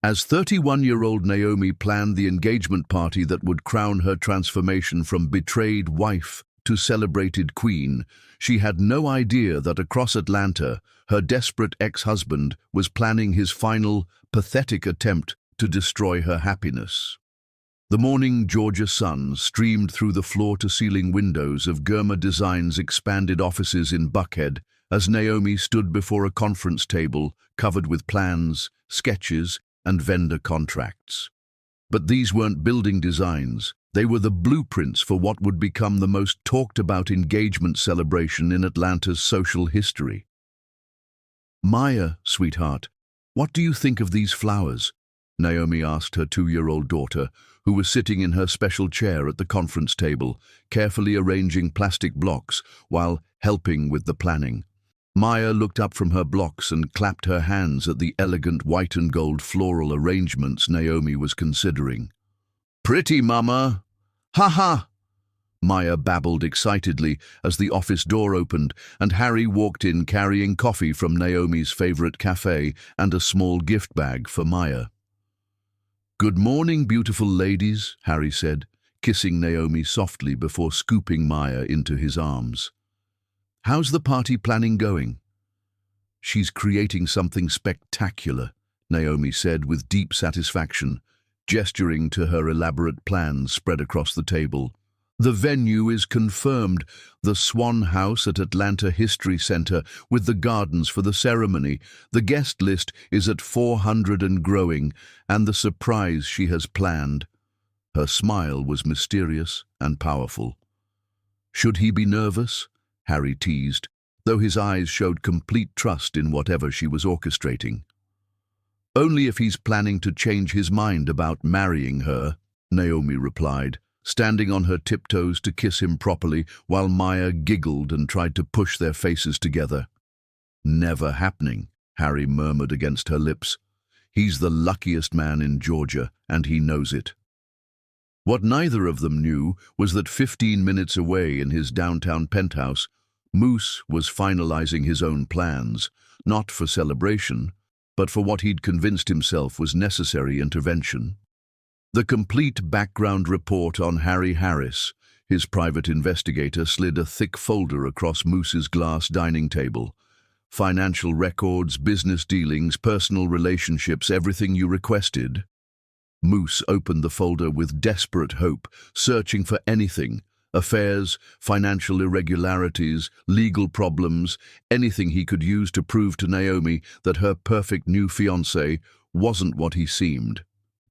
As 31-year-old Naomi planned the engagement party that would crown her transformation from betrayed wife to celebrated queen, she had no idea that across Atlanta, her desperate ex-husband was planning his final, pathetic attempt to destroy her happiness. The morning Georgia sun streamed through the floor-to-ceiling windows of Gurma Design's expanded offices in Buckhead as Naomi stood before a conference table covered with plans, sketches, and vendor contracts. But these weren't building designs. They were the blueprints for what would become the most talked-about engagement celebration in Atlanta's social history. "Maya, sweetheart, what do you think of these flowers?" Naomi asked her 2-year-old daughter, who was sitting in her special chair at the conference table, carefully arranging plastic blocks while helping with the planning. Maya looked up from her blocks and clapped her hands at the elegant white and gold floral arrangements Naomi was considering. "Pretty, Mama! Ha ha!" Maya babbled excitedly as the office door opened and Harry walked in carrying coffee from Naomi's favorite cafe and a small gift bag for Maya. "Good morning, beautiful ladies," Harry said, kissing Naomi softly before scooping Maya into his arms. "How's the party planning going?" "She's creating something spectacular," Naomi said with deep satisfaction, gesturing to her elaborate plans spread across the table. "The venue is confirmed, the Swan House at Atlanta History Center with the gardens for the ceremony. The guest list is at 400 and growing, and the surprise she has planned." Her smile was mysterious and powerful. "Should he be nervous?" Harry teased. though his eyes showed complete trust in whatever she was orchestrating. "Only if he's planning to change his mind about marrying her," Naomi replied, standing on her tiptoes to kiss him properly while Maya giggled and tried to push their faces together. "Never happening," Harry murmured against her lips. "He's the luckiest man in Georgia, and he knows it." What neither of them knew was that 15 minutes away in his downtown penthouse, Moose was finalizing his own plans, not for celebration, but for what he'd convinced himself was necessary intervention. The complete background report on Harry Harris, his private investigator, slid a thick folder across Moose's glass dining table. Financial records, business dealings, personal relationships, everything you requested. Moose opened the folder with desperate hope, searching for anything: affairs, financial irregularities, legal problems, anything he could use to prove to Naomi that her perfect new fiancé wasn't what he seemed.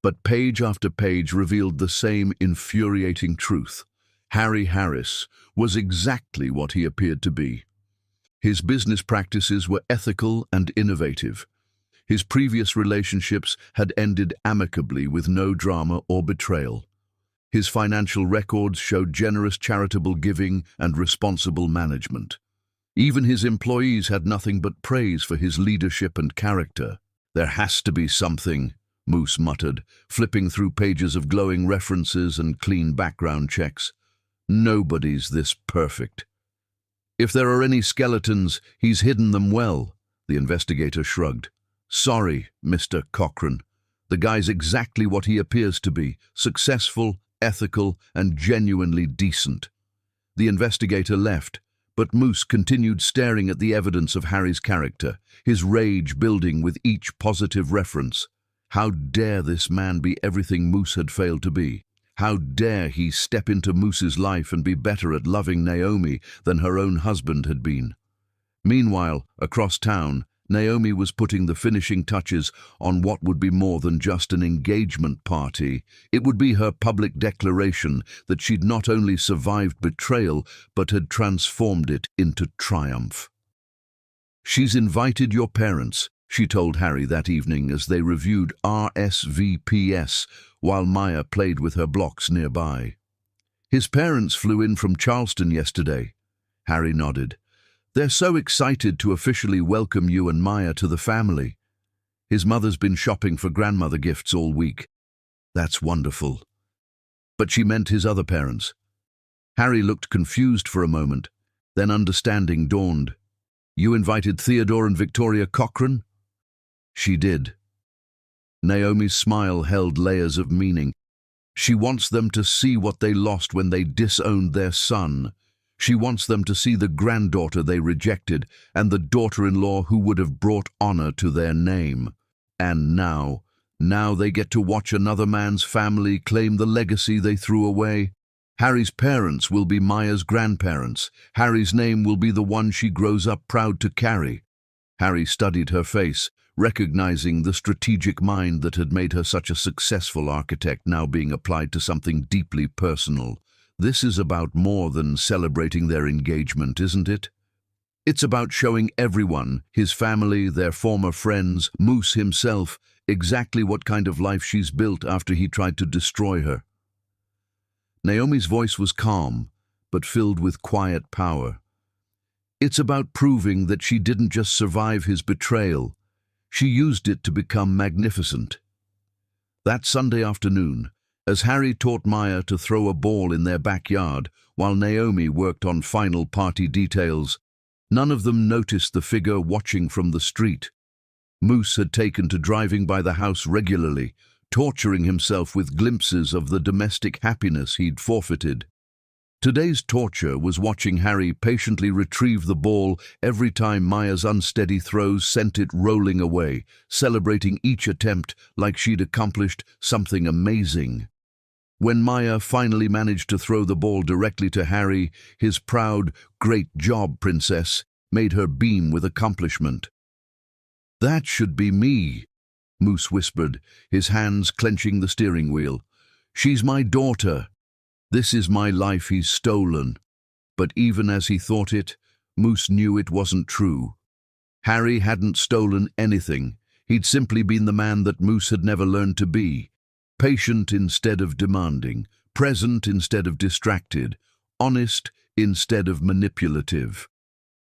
But page after page revealed the same infuriating truth. Harry Harris was exactly what he appeared to be. His business practices were ethical and innovative. His previous relationships had ended amicably with no drama or betrayal. His financial records showed generous charitable giving and responsible management. Even his employees had nothing but praise for his leadership and character. "There has to be something," Moose muttered, flipping through pages of glowing references and clean background checks. "Nobody's this perfect." "If there are any skeletons, he's hidden them well," the investigator shrugged. "Sorry, Mr. Cochran. The guy's exactly what he appears to be: successful, ethical, and genuinely decent." The investigator left, but Moose continued staring at the evidence of Harry's character, his rage building with each positive reference. How dare this man be everything Moose had failed to be? How dare he step into Moose's life and be better at loving Naomi than her own husband had been? Meanwhile, across town, Naomi was putting the finishing touches on what would be more than just an engagement party. It would be her public declaration that she'd not only survived betrayal, but had transformed it into triumph. "She's invited your parents," she told Harry that evening as they reviewed RSVPs while Maya played with her blocks nearby. "His parents flew in from Charleston yesterday." Harry nodded. "They're so excited to officially welcome you and Maya to the family. His mother's been shopping for grandmother gifts all week." "That's wonderful." But she meant his other parents. Harry looked confused for a moment, then understanding dawned. "You invited Theodore and Victoria Cochran?" She did. Naomi's smile held layers of meaning. "She wants them to see what they lost when they disowned their son. She wants them to see the granddaughter they rejected and the daughter-in-law who would have brought honor to their name. And now they get to watch another man's family claim the legacy they threw away. Harry's parents will be Maya's grandparents. Harry's name will be the one she grows up proud to carry." Harry studied her face, recognizing the strategic mind that had made her such a successful architect now being applied to something deeply personal. This is about more than celebrating their engagement, isn't it? It's about showing everyone, his family, their former friends, Moose himself, exactly what kind of life she's built after he tried to destroy her. Naomi's voice was calm, but filled with quiet power. It's about proving that she didn't just survive his betrayal. She used it to become magnificent. That Sunday afternoon, as Harry taught Maya to throw a ball in their backyard while Naomi worked on final party details, none of them noticed the figure watching from the street. Moose had taken to driving by the house regularly, torturing himself with glimpses of the domestic happiness he'd forfeited. Today's torture was watching Harry patiently retrieve the ball every time Maya's unsteady throws sent it rolling away, celebrating each attempt like she'd accomplished something amazing. When Maya finally managed to throw the ball directly to Harry, his proud, "Great job, princess," made her beam with accomplishment. "That should be me," Moose whispered, his hands clenching the steering wheel. "She's my daughter. This is my life he's stolen." But even as he thought it, Moose knew it wasn't true. Harry hadn't stolen anything. He'd simply been the man that Moose had never learned to be. Patient instead of demanding, present instead of distracted, honest instead of manipulative.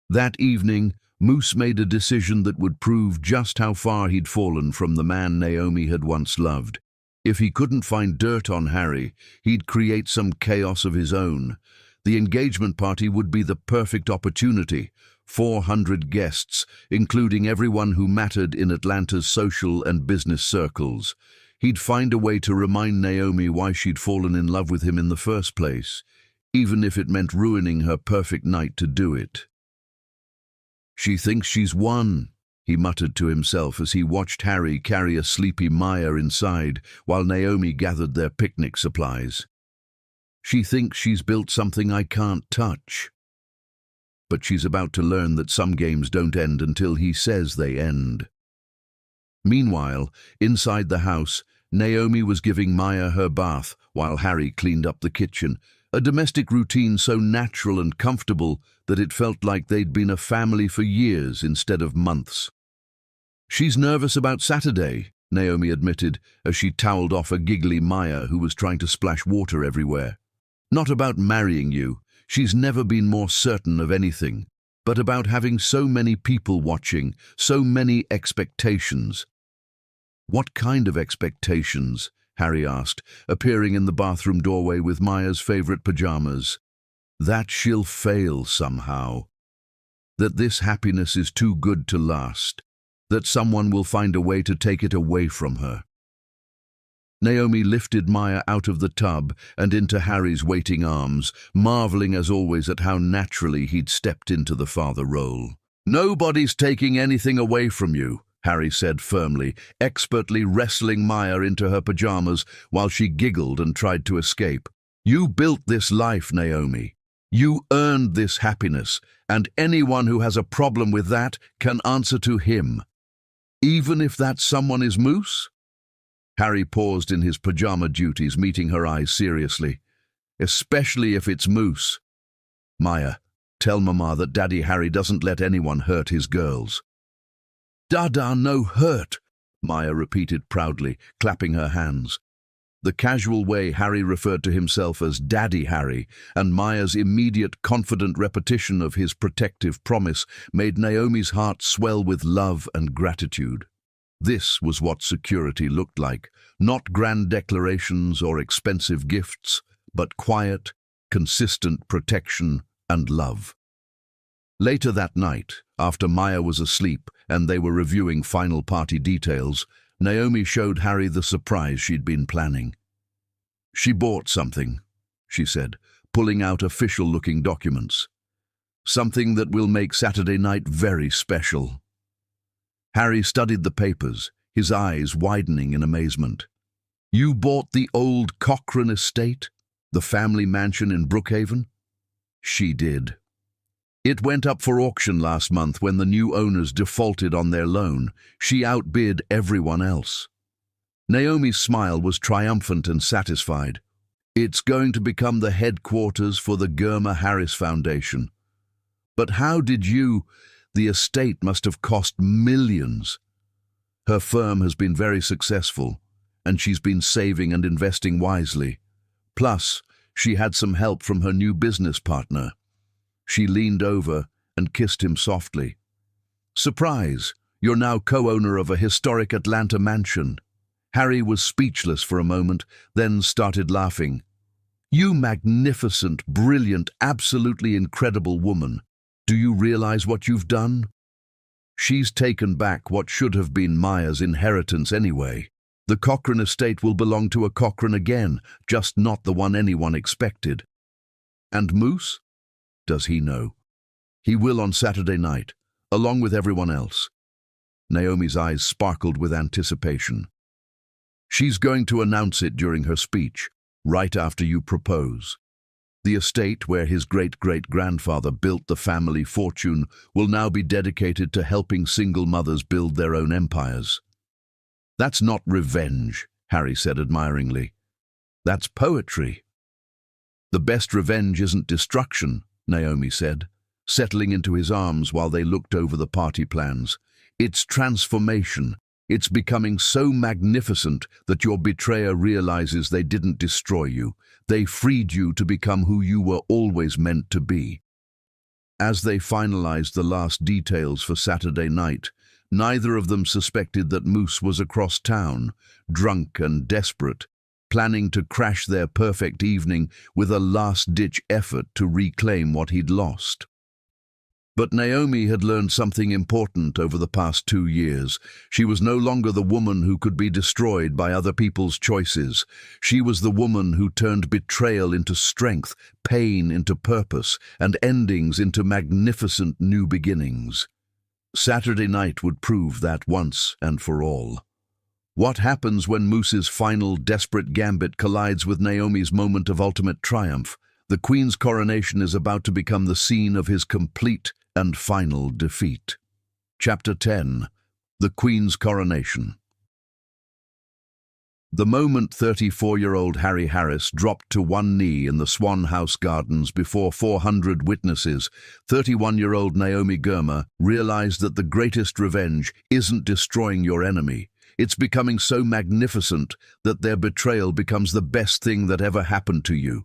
That evening, Moose made a decision that would prove just how far he'd fallen from the man Naomi had once loved. If he couldn't find dirt on Harry, he'd create some chaos of his own. The engagement party would be the perfect opportunity. 400 guests, including everyone who mattered in Atlanta's social and business circles. He'd find a way to remind Naomi why she'd fallen in love with him in the first place, even if it meant ruining her perfect night to do it. "She thinks she's won," he muttered to himself as he watched Harry carry a sleepy Maya inside while Naomi gathered their picnic supplies. "She thinks she's built something I can't touch." But she's about to learn that some games don't end until he says they end. Meanwhile, inside the house, Naomi was giving Maya her bath while Harry cleaned up the kitchen, a domestic routine so natural and comfortable that it felt like they'd been a family for years instead of months. "She's nervous about Saturday," Naomi admitted as she toweled off a giggly Maya who was trying to splash water everywhere. "Not about marrying you. She's never been more certain of anything, but about having so many people watching, so many expectations." "What kind of expectations?" Harry asked, appearing in the bathroom doorway with Maya's favorite pajamas. "That she'll fail somehow. That this happiness is too good to last. That someone will find a way to take it away from her." Naomi lifted Maya out of the tub and into Harry's waiting arms, marveling as always at how naturally he'd stepped into the father role. "Nobody's taking anything away from you," Harry said firmly, expertly wrestling Maya into her pajamas while she giggled and tried to escape. "You built this life, Naomi. You earned this happiness, and anyone who has a problem with that can answer to him. Even if that someone is Moose?" Harry paused in his pajama duties, meeting her eyes seriously. "Especially if it's Moose. Maya, tell Mama that Daddy Harry doesn't let anyone hurt his girls." "Dada no hurt," Maya repeated proudly, clapping her hands. The casual way Harry referred to himself as Daddy Harry and Maya's immediate confident repetition of his protective promise made Naomi's heart swell with love and gratitude. This was what security looked like, not grand declarations or expensive gifts, but quiet, consistent protection and love. Later that night, after Maya was asleep and they were reviewing final party details, Naomi showed Harry the surprise she'd been planning. "She bought something," she said, pulling out official-looking documents. "Something that will make Saturday night very special." Harry studied the papers, his eyes widening in amazement. "You bought the old Cochrane estate? The family mansion in Brookhaven?" She did. "It went up for auction last month when the new owners defaulted on their loan. She outbid everyone else." Naomi's smile was triumphant and satisfied. "It's going to become the headquarters for the Germa Harris Foundation." "But how did you? The estate must have cost millions." "Her firm has been very successful, and she's been saving and investing wisely. Plus, she had some help from her new business partner." She leaned over and kissed him softly. "Surprise, you're now co-owner of a historic Atlanta mansion." Harry was speechless for a moment, then started laughing. "You magnificent, brilliant, absolutely incredible woman. Do you realize what you've done? She's taken back what should have been Maya's inheritance anyway. The Cochrane estate will belong to a Cochrane again, just not the one anyone expected." "And Moose? Does he know?" "He will on Saturday night, along with everyone else." Naomi's eyes sparkled with anticipation. "She's going to announce it during her speech, right after you propose. The estate where his great-great-grandfather built the family fortune will now be dedicated to helping single mothers build their own empires." "That's not revenge," Harry said admiringly. "That's poetry." "The best revenge isn't destruction," Naomi said. settling into his arms while they looked over the party plans. It's transformation. It's becoming so magnificent that your betrayer realizes they didn't destroy you. They freed you to become who you were always meant to be. As they finalized the last details for Saturday night, neither of them suspected that Moose was across town, drunk and desperate, planning to crash their perfect evening with a last-ditch effort to reclaim what he'd lost. But Naomi had learned something important over the past 2 years. She was no longer the woman who could be destroyed by other people's choices. She was the woman who turned betrayal into strength, pain into purpose, and endings into magnificent new beginnings. Saturday night would prove that once and for all. What happens when Moose's final desperate gambit collides with Naomi's moment of ultimate triumph? The Queen's coronation is about to become the scene of his complete and final defeat. Chapter 10. The Queen's Coronation. The moment 34-year-old Harry Harris dropped to one knee in the Swan House Gardens before 400 witnesses, 31-year-old Naomi Gurma realized that the greatest revenge isn't destroying your enemy. It's becoming so magnificent that their betrayal becomes the best thing that ever happened to you.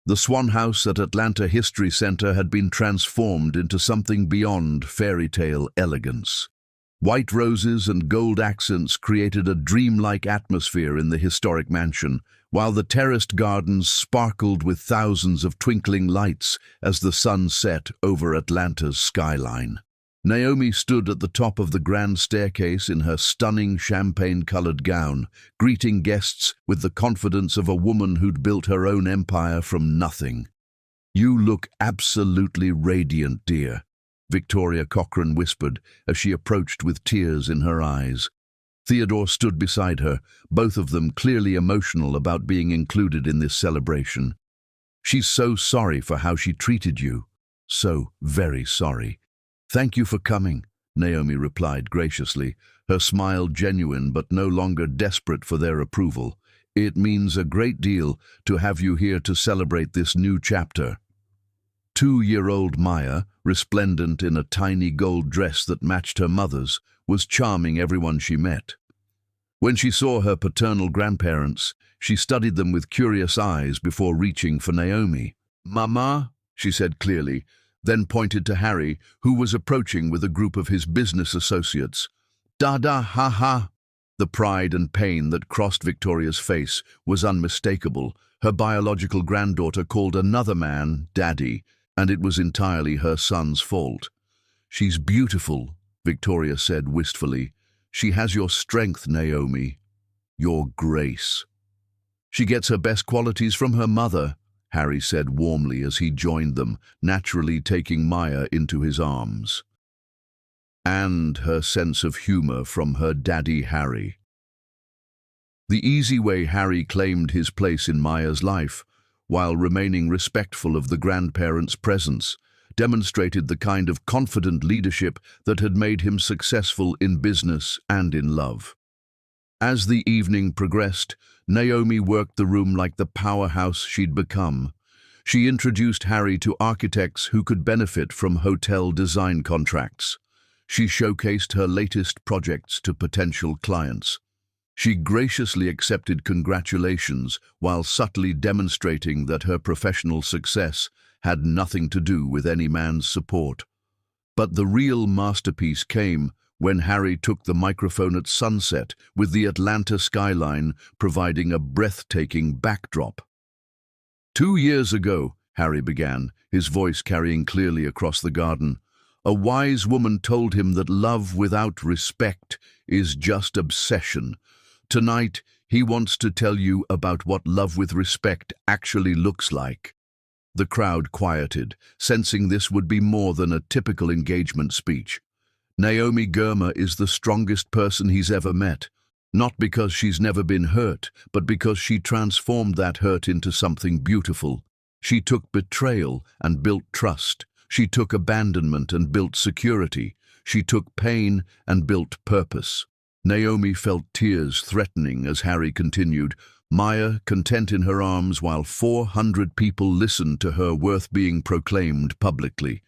The Swan House at Atlanta History Center had been transformed into something beyond fairy tale elegance. White roses and gold accents created a dreamlike atmosphere in the historic mansion, while the terraced gardens sparkled with thousands of twinkling lights as the sun set over Atlanta's skyline. Naomi stood at the top of the grand staircase in her stunning champagne-colored gown, greeting guests with the confidence of a woman who'd built her own empire from nothing. "You look absolutely radiant, dear," Victoria Cochran whispered as she approached with tears in her eyes. Theodore stood beside her, both of them clearly emotional about being included in this celebration. "She's so sorry for how she treated you. So very sorry." "Thank you for coming," Naomi replied graciously, her smile genuine but no longer desperate for their approval. "It means a great deal to have you here to celebrate this new chapter." 2-year-old Maya, resplendent in a tiny gold dress that matched her mother's, was charming everyone she met. When she saw her paternal grandparents, she studied them with curious eyes before reaching for Naomi. "Mama," she said clearly, then pointed to Harry, who was approaching with a group of his business associates. "Dada, ha-ha." The pride and pain that crossed Victoria's face was unmistakable. Her biological granddaughter called another man Daddy, and it was entirely her son's fault. "She's beautiful," Victoria said wistfully. "She has your strength, Naomi. Your grace." "She gets her best qualities from her mother," Harry said warmly as he joined them, naturally taking Maya into his arms. "And her sense of humor from her daddy Harry." The easy way Harry claimed his place in Maya's life, while remaining respectful of the grandparents' presence, demonstrated the kind of confident leadership that had made him successful in business and in love. As the evening progressed, Naomi worked the room like the powerhouse she'd become. She introduced Harry to architects who could benefit from hotel design contracts. She showcased her latest projects to potential clients. She graciously accepted congratulations while subtly demonstrating that her professional success had nothing to do with any man's support. But the real masterpiece came when Harry took the microphone at sunset, with the Atlanta skyline providing a breathtaking backdrop. 2 years ago," Harry began, his voice carrying clearly across the garden, "a wise woman told him that love without respect is just obsession. Tonight, he wants to tell you about what love with respect actually looks like." The crowd quieted, sensing this would be more than a typical engagement speech. Naomi Gurma is the strongest person he's ever met, not because she's never been hurt, but because she transformed that hurt into something beautiful. She took betrayal and built trust. She took abandonment and built security. She took pain and built purpose. Naomi felt tears threatening as Harry continued, Maya content in her arms while 400 people listened to her worth being proclaimed publicly.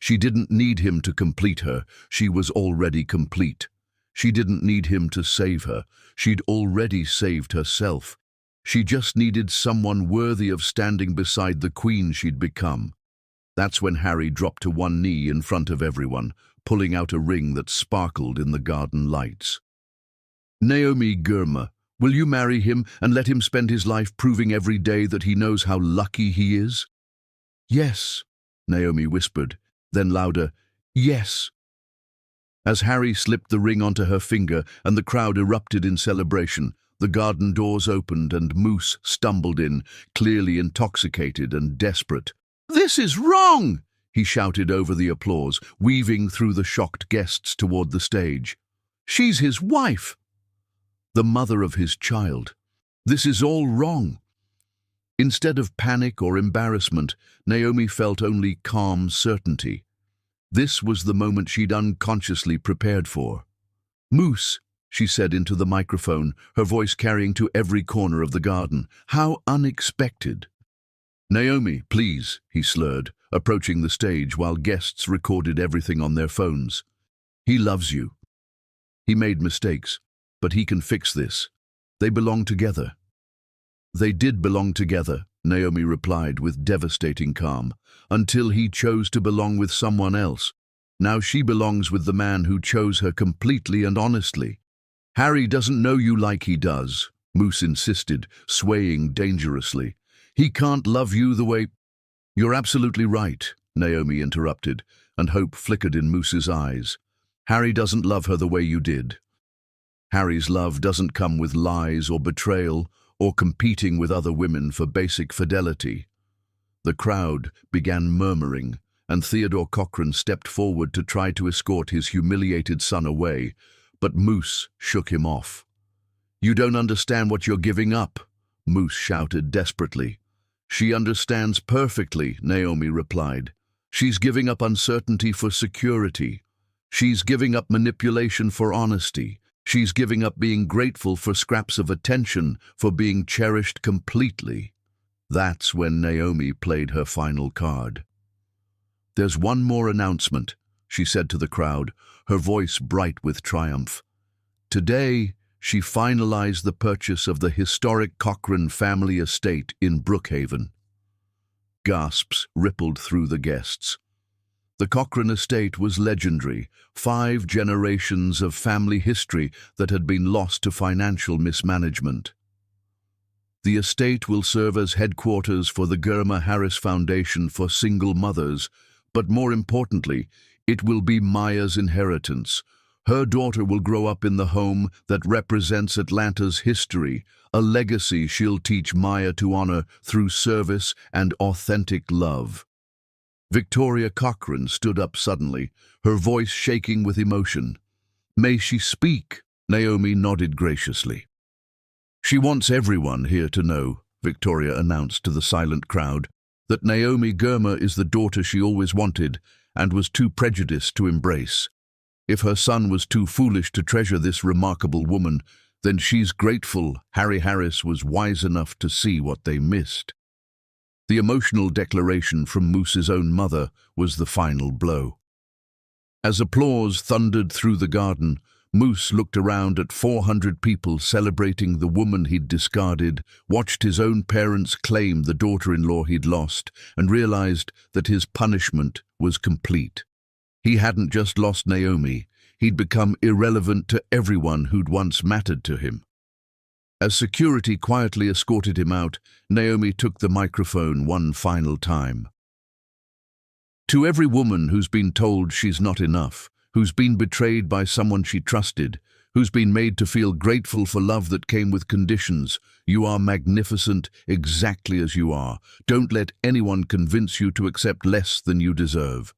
She didn't need him to complete her. She was already complete. She didn't need him to save her. She'd already saved herself. She just needed someone worthy of standing beside the queen she'd become. That's when Harry dropped to one knee in front of everyone, pulling out a ring that sparkled in the garden lights. "Naomi Gurma, will you marry him and let him spend his life proving every day that he knows how lucky he is?" "Yes," Naomi whispered, then louder, "Yes." As Harry slipped the ring onto her finger and the crowd erupted in celebration, the garden doors opened and Moose stumbled in, clearly intoxicated and desperate. "This is wrong!" he shouted over the applause, weaving through the shocked guests toward the stage. "She's his wife, the mother of his child. This is all wrong." Instead of panic or embarrassment, Naomi felt only calm certainty. This was the moment she'd unconsciously prepared for. "Moose," she said into the microphone, her voice carrying to every corner of the garden. "How unexpected." "Naomi, please," he slurred, approaching the stage while guests recorded everything on their phones. "He loves you. He made mistakes, but he can fix this. They belong together." "They did belong together," Naomi replied with devastating calm, "until he chose to belong with someone else. Now she belongs with the man who chose her completely and honestly." "Harry doesn't know you like he does," Moose insisted, swaying dangerously. "He can't love you the way—" "You're absolutely right," Naomi interrupted, and hope flickered in Moose's eyes. "Harry doesn't love her the way you did. Harry's love doesn't come with lies or betrayal or competing with other women for basic fidelity." The crowd began murmuring, and Theodore Cochrane stepped forward to try to escort his humiliated son away, but Moose shook him off. "You don't understand what you're giving up," Moose shouted desperately. "She understands perfectly," Naomi replied. "She's giving up uncertainty for security. She's giving up manipulation for honesty. She's giving up being grateful for scraps of attention, for being cherished completely." That's when Naomi played her final card. "There's one more announcement," she said to the crowd, her voice bright with triumph. "Today, she finalized the purchase of the historic Cochrane family estate in Brookhaven." Gasps rippled through the guests. The Cochrane estate was legendary, 5 generations of family history that had been lost to financial mismanagement. The estate will serve as headquarters for the Gurma Harris Foundation for Single Mothers, but more importantly, it will be Maya's inheritance. Her daughter will grow up in the home that represents Atlanta's history, a legacy she'll teach Maya to honor through service and authentic love. Victoria Cochrane stood up suddenly, her voice shaking with emotion. "May she speak?" Naomi nodded graciously. "She wants everyone here to know," Victoria announced to the silent crowd, "that Naomi Gurma is the daughter she always wanted and was too prejudiced to embrace. If her son was too foolish to treasure this remarkable woman, then she's grateful Harry Harris was wise enough to see what they missed." The emotional declaration from Moose's own mother was the final blow. As applause thundered through the garden, Moose looked around at 400 people celebrating the woman he'd discarded, watched his own parents claim the daughter-in-law he'd lost, and realized that his punishment was complete. He hadn't just lost Naomi, he'd become irrelevant to everyone who'd once mattered to him. As security quietly escorted him out, Naomi took the microphone one final time. "To every woman who's been told she's not enough, who's been betrayed by someone she trusted, who's been made to feel grateful for love that came with conditions, you are magnificent exactly as you are. Don't let anyone convince you to accept less than you deserve."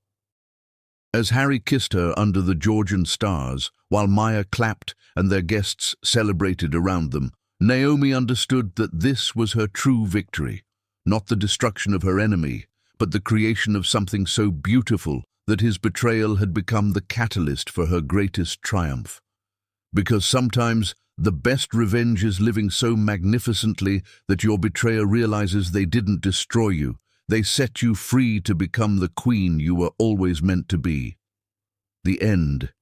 As Harry kissed her under the Georgian stars, while Maya clapped and their guests celebrated around them, Naomi understood that this was her true victory, not the destruction of her enemy, but the creation of something so beautiful that his betrayal had become the catalyst for her greatest triumph. Because sometimes the best revenge is living so magnificently that your betrayer realizes they didn't destroy you, They set you free to become the queen you were always meant to be. The end.